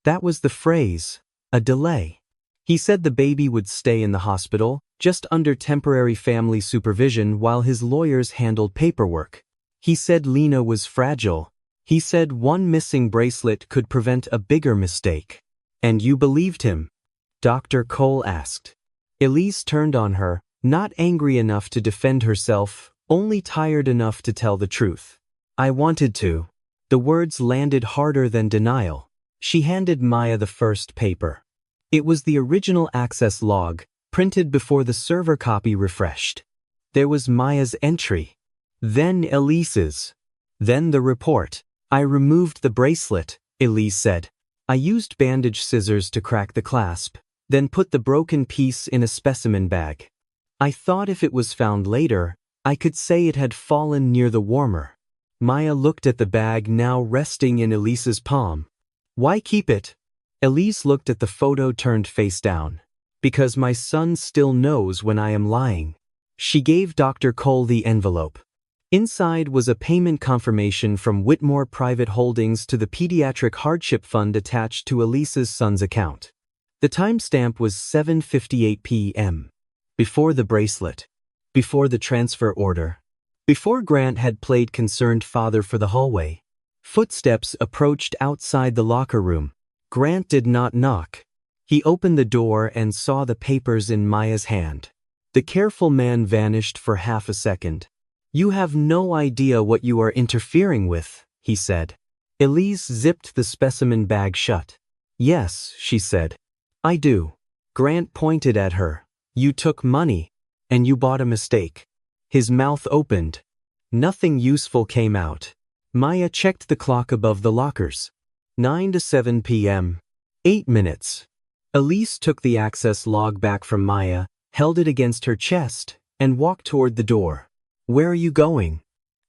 That was the phrase, a delay. He said the baby would stay in the hospital, just under temporary family supervision while his lawyers handled paperwork. He said Lena was fragile. He said one missing bracelet could prevent a bigger mistake. And you believed him? Dr. Cole asked. Elise turned on her, not angry enough to defend herself, only tired enough to tell the truth. I wanted to. The words landed harder than denial. She handed Maya the first paper. It was the original access log, printed before the server copy refreshed. There was Maya's entry. Then Elise's. Then the report. I removed the bracelet, Elise said. I used bandage scissors to crack the clasp, then put the broken piece in a specimen bag. I thought if it was found later, I could say it had fallen near the warmer. Maya looked at the bag now resting in Elise's palm. Why keep it? Elise looked at the photo turned face down. Because my son still knows when I am lying. She gave Dr. Cole the envelope. Inside was a payment confirmation from Whitmore Private Holdings to the Pediatric Hardship Fund attached to Elise's son's account. The timestamp was 7:58 p.m. Before the bracelet. Before the transfer order. Before Grant had played concerned father for the hallway. Footsteps approached outside the locker room. Grant did not knock. He opened the door and saw the papers in Maya's hand. The careful man vanished for half a second. You have no idea what you are interfering with, he said. Elise zipped the specimen bag shut. Yes, she said. I do. Grant pointed at her. You took money. And you bought a mistake. His mouth opened. Nothing useful came out. Maya checked the clock above the lockers. 9 to 7 p.m. 8 minutes. Elise took the access log back from Maya, held it against her chest, and walked toward the door. Where are you going?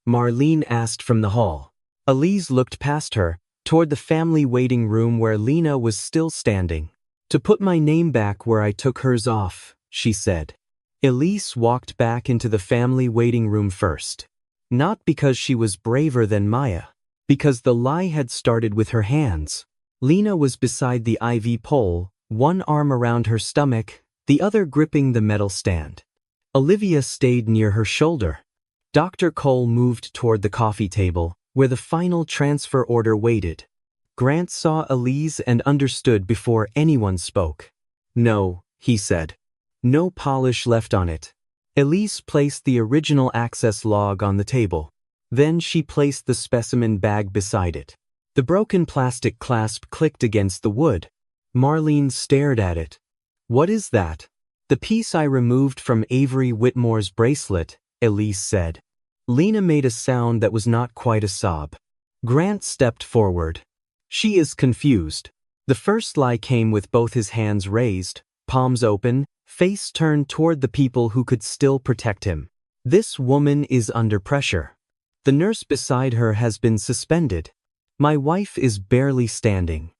Marlene asked from the hall. Elise looked past her, toward the family waiting room where Lena was still standing. To put my name back where I took hers off, she said. Elise walked back into the family waiting room first. Not because she was braver than Maya, because the lie had started with her hands. Lena was beside the IV pole, one arm around her stomach, the other gripping the metal stand. Olivia stayed near her shoulder. Dr. Cole moved toward the coffee table, where the final transfer order waited. Grant saw Elise and understood before anyone spoke. No, he said. No polish left on it. Elise placed the original access log on the table. Then she placed the specimen bag beside it. The broken plastic clasp clicked against the wood. Marlene stared at it. What is that? The piece I removed from Avery Whitmore's bracelet, Elise said. Lena made a sound that was not quite a sob. Grant stepped forward. She is confused. The first lie came with both his hands raised, palms open, face turned toward the people who could still protect him. This woman is under pressure. The nurse beside her has been suspended. My wife is barely standing.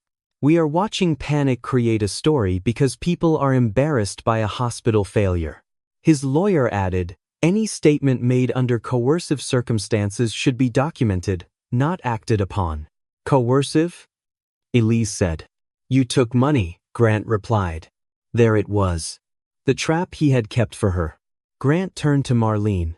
We are watching panic create a story because people are embarrassed by a hospital failure. His lawyer added, any statement made under coercive circumstances should be documented, not acted upon. Coercive? Elise said. You took money, Grant replied. There it was. The trap he had kept for her. Grant turned to Marlene.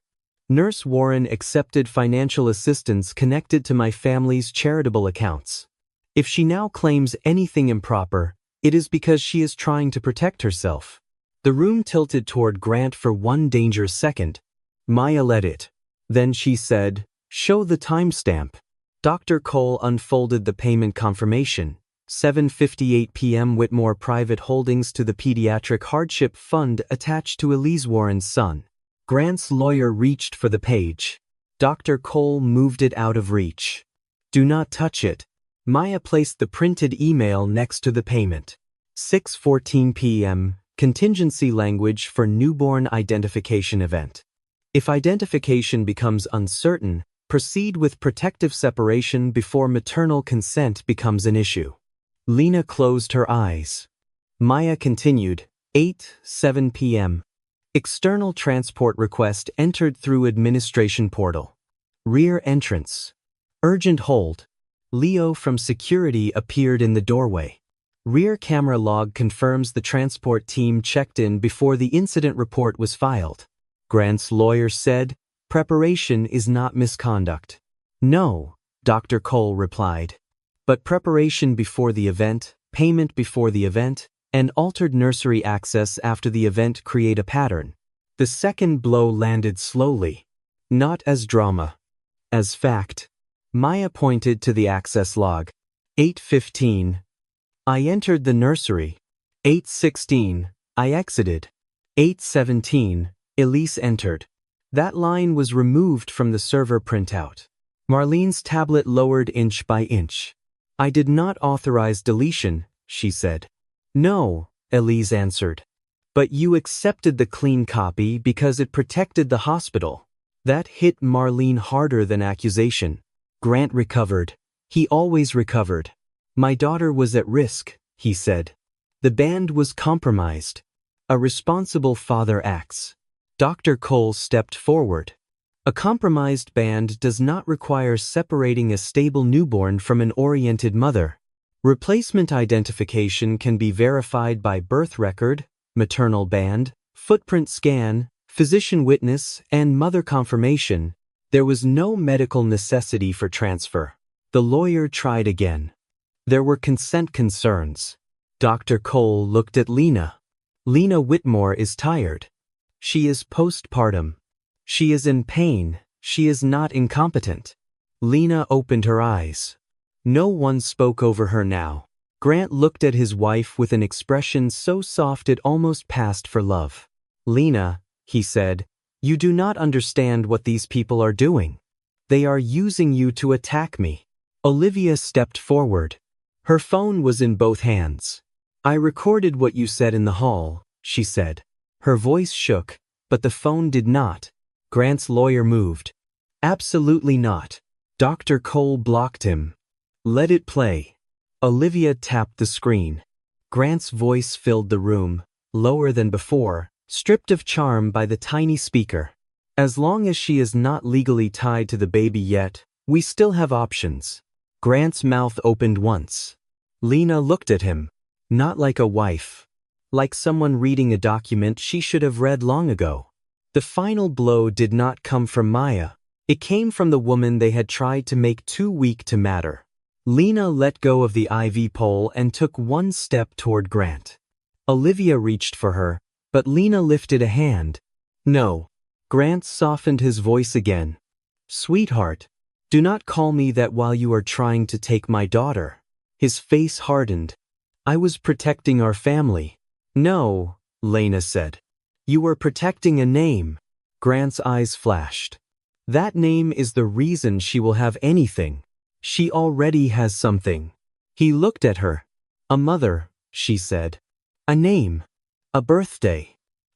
Nurse Warren accepted financial assistance connected to my family's charitable accounts. If she now claims anything improper, it is because she is trying to protect herself. The room tilted toward Grant for one dangerous second. Maya let it. Then she said, show the timestamp. Dr. Cole unfolded the payment confirmation. 7:58 p.m. Whitmore Private Holdings to the Pediatric Hardship Fund attached to Elise Warren's son. Grant's lawyer reached for the page. Dr. Cole moved it out of reach. Do not touch it. Maya placed the printed email next to the payment. 6:14 p.m. Contingency language for newborn identification event. If identification becomes uncertain, proceed with protective separation before maternal consent becomes an issue. Lena closed her eyes. Maya continued. 8:07 p.m. External transport request entered through administration portal. Rear entrance. Urgent hold. Leo from security appeared in the doorway. Rear camera log confirms the transport team checked in before the incident report was filed. Grant's lawyer said, preparation is not misconduct. No, Dr. Cole replied. But preparation before the event, payment before the event, and altered nursery access after the event create a pattern. The second blow landed slowly. Not as drama. As fact. Maya pointed to the access log. 8:15. I entered the nursery. 8:16. I exited. 8:17. Elise entered. That line was removed from the server printout. Marlene's tablet lowered inch by inch. I did not authorize deletion, she said. No, Elise answered. But you accepted the clean copy because it protected the hospital. That hit Marlene harder than accusation. Grant recovered. He always recovered. My daughter was at risk, he said. The band was compromised. A responsible father acts. Dr. Cole stepped forward. A compromised band does not require separating a stable newborn from an oriented mother. Replacement identification can be verified by birth record, maternal band, footprint scan, physician witness, and mother confirmation. There was no medical necessity for transfer. The lawyer tried again. There were consent concerns. Dr. Cole looked at Lena. Lena Whitmore is tired. She is postpartum. She is in pain. She is not incompetent. Lena opened her eyes. No one spoke over her now. Grant looked at his wife with an expression so soft it almost passed for love. Lena, he said, you do not understand what these people are doing. They are using you to attack me. Olivia stepped forward. Her phone was in both hands. I recorded what you said in the hall, she said. Her voice shook, but the phone did not. Grant's lawyer moved. Absolutely not. Dr. Cole blocked him. Let it play. Olivia tapped the screen. Grant's voice filled the room, lower than before, stripped of charm by the tiny speaker. As long as she is not legally tied to the baby yet, we still have options. Grant's mouth opened once. Lena looked at him. Not like a wife. Like someone reading a document she should have read long ago. The final blow did not come from Maya. It came from the woman they had tried to make too weak to matter. Lena let go of the IV pole and took one step toward Grant. Olivia reached for her, but Lena lifted a hand. No. Grant softened his voice again. Sweetheart, do not call me that while you are trying to take my daughter. His face hardened. I was protecting our family. No, Lena said. You were protecting a name. Grant's eyes flashed. That name is the reason she will have anything. She already has something. He looked at her. A mother, she said. A name. A birthday.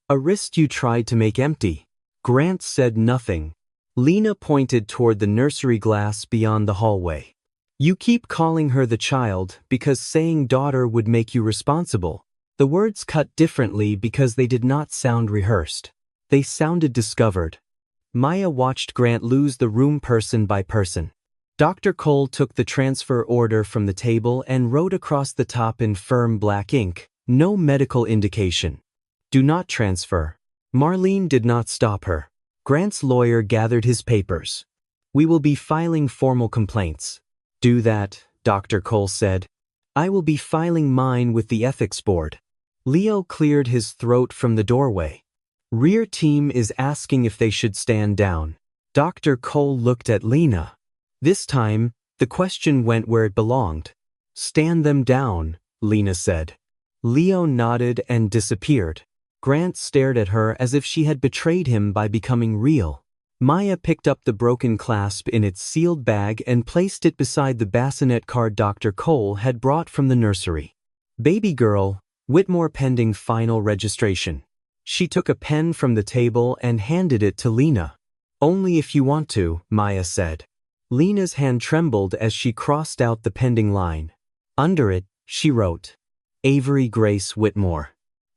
A wrist you tried to make empty. Grant said nothing. Lena pointed toward the nursery glass beyond the hallway. You keep calling her the child because saying daughter would make you responsible. The words cut differently because they did not sound rehearsed. They sounded discovered. Maya watched Grant lose the room person by person. Dr. Cole took the transfer order from the table and wrote across the top in firm black ink, no medical indication. Do not transfer. Marlene did not stop her. Grant's lawyer gathered his papers. We will be filing formal complaints. Do that, Dr. Cole said. I will be filing mine with the ethics board. Leo cleared his throat from the doorway. Rear team is asking if they should stand down. Dr. Cole looked at Lena. This time, the question went where it belonged. Stand them down, Lena said. Leo nodded and disappeared. Grant stared at her as if she had betrayed him by becoming real. Maya picked up the broken clasp in its sealed bag and placed it beside the bassinet card Dr. Cole had brought from the nursery. Baby girl, Whitmore pending final registration. She took a pen from the table and handed it to Lena. Only if you want to, Maya said. Lena's hand trembled as she crossed out the pending line. Under it, she wrote, Avery Grace Whitmore.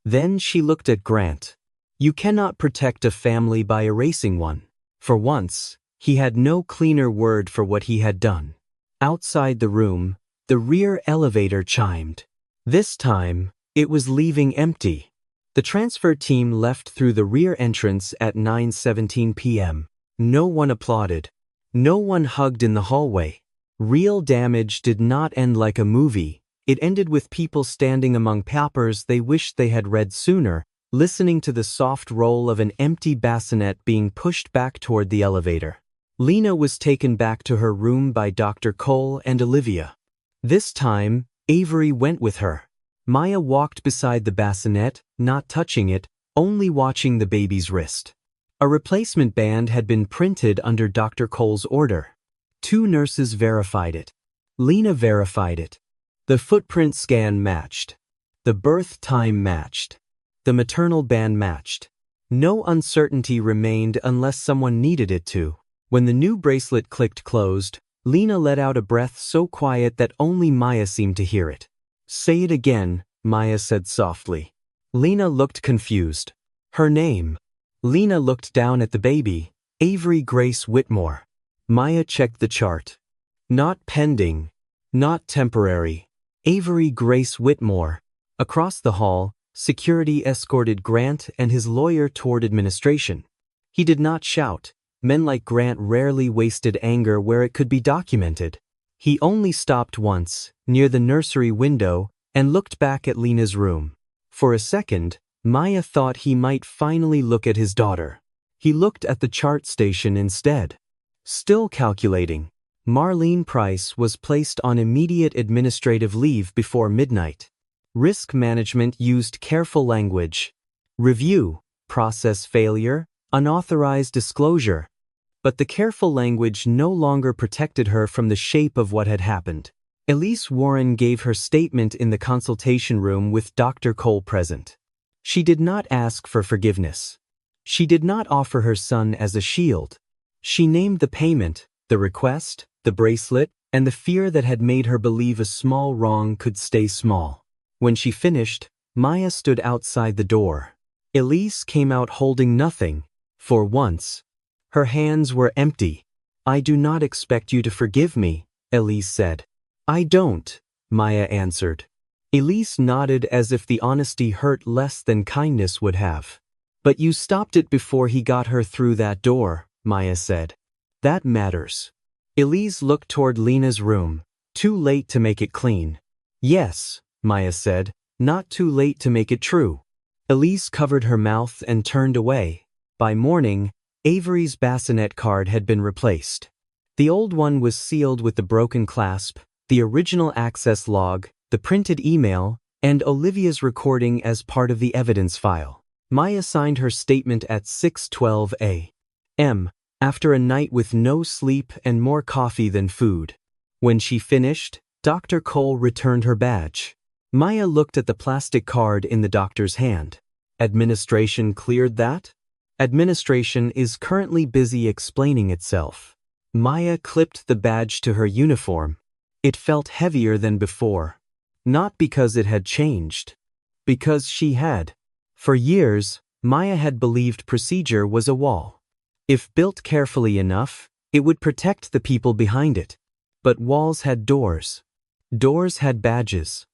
Then she looked at Grant. You cannot protect a family by erasing one. For once, he had no cleaner word for what he had done. Outside the room, the rear elevator chimed. This time, it was leaving empty. The transfer team left through the rear entrance at 9:17 p.m. No one applauded. No one hugged in the hallway. Real damage did not end like a movie. It ended with people standing among papers they wished they had read sooner, listening to the soft roll of an empty bassinet being pushed back toward the elevator. Lena was taken back to her room by Dr. Cole and Olivia. This time, Avery went with her. Maya walked beside the bassinet, not touching it, only watching the baby's wrist. A replacement band had been printed under Dr. Cole's order. 2 nurses verified it. Lena verified it. The footprint scan matched. The birth time matched. The maternal band matched. No uncertainty remained unless someone needed it to. When the new bracelet clicked closed, Lena let out a breath so quiet that only Maya seemed to hear it. Say it again, Maya said softly. Lena looked confused. Her name. Lena looked down at the baby, Avery Grace Whitmore. Maya checked the chart. Not pending. Not temporary. Avery Grace Whitmore. Across the hall, security escorted Grant and his lawyer toward administration. He did not shout. Men like Grant rarely wasted anger where it could be documented. He only stopped once, near the nursery window, and looked back at Lena's room. For a second, Maya thought he might finally look at his daughter. He looked at the chart station instead. Still calculating, Marlene Price was placed on immediate administrative leave before midnight. Risk management used careful language. Review, process failure, unauthorized disclosure. But the careful language no longer protected her from the shape of what had happened. Elise Warren gave her statement in the consultation room with Dr. Cole present. She did not ask for forgiveness. She did not offer her son as a shield. She named the payment, the request, the bracelet, and the fear that had made her believe a small wrong could stay small. When she finished, Maya stood outside the door. Elise came out holding nothing, for once. Her hands were empty. I do not expect you to forgive me, Elise said. I don't, Maya answered. Elise nodded as if the honesty hurt less than kindness would have. But you stopped it before he got her through that door, Maya said. That matters. Elise looked toward Lena's room. Too late to make it clean. Yes, Maya said, not too late to make it true. Elise covered her mouth and turned away. By morning, Avery's bassinet card had been replaced. The old one was sealed with the broken clasp, the original access log, the printed email, and Olivia's recording as part of the evidence file. Maya signed her statement at 6:12 a.m. after a night with no sleep and more coffee than food. When she finished, Dr. Cole returned her badge. Maya looked at the plastic card in the doctor's hand. Administration cleared that? Administration is currently busy explaining itself. Maya clipped the badge to her uniform. It felt heavier than before. Not because it had changed. Because she had. For years, Maya had believed procedure was a wall. If built carefully enough, it would protect the people behind it. But walls had doors. Doors had badges.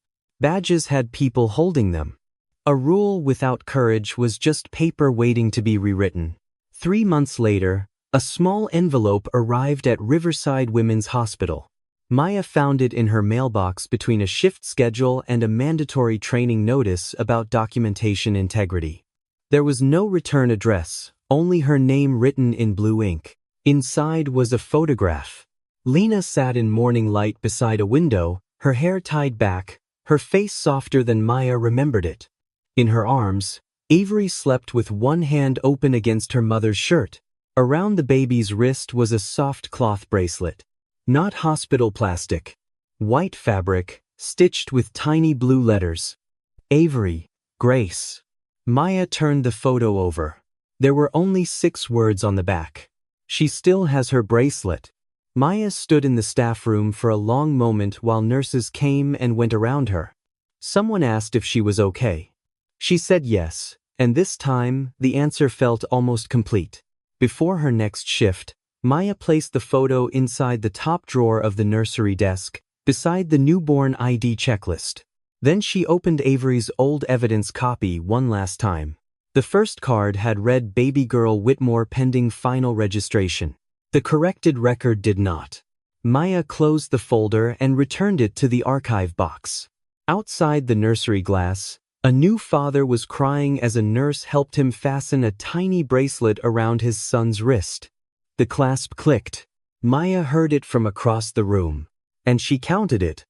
Badges had people holding them. A rule without courage was just paper waiting to be rewritten. 3 months later, a small envelope arrived at Riverside Women's Hospital. Maya found it in her mailbox between a shift schedule and a mandatory training notice about documentation integrity. There was no return address, only her name written in blue ink. Inside was a photograph. Lena sat in morning light beside a window, her hair tied back, her face softer than Maya remembered it. In her arms, Avery slept with one hand open against her mother's shirt. Around the baby's wrist was a soft cloth bracelet. Not hospital plastic. White fabric, stitched with tiny blue letters. Avery, Grace. Maya turned the photo over. There were only 6 words on the back. She still has her bracelet. Maya stood in the staff room for a long moment while nurses came and went around her. Someone asked if she was okay. She said yes, and this time the answer felt almost complete. Before her next shift, Maya placed the photo inside the top drawer of the nursery desk, beside the newborn ID checklist. Then she opened Avery's old evidence copy one last time. The first card had read Baby Girl Whitmore pending final registration. The corrected record did not. Maya closed the folder and returned it to the archive box. Outside the nursery glass, a new father was crying as a nurse helped him fasten a tiny bracelet around his son's wrist. The clasp clicked. Maya heard it from across the room, and she counted it,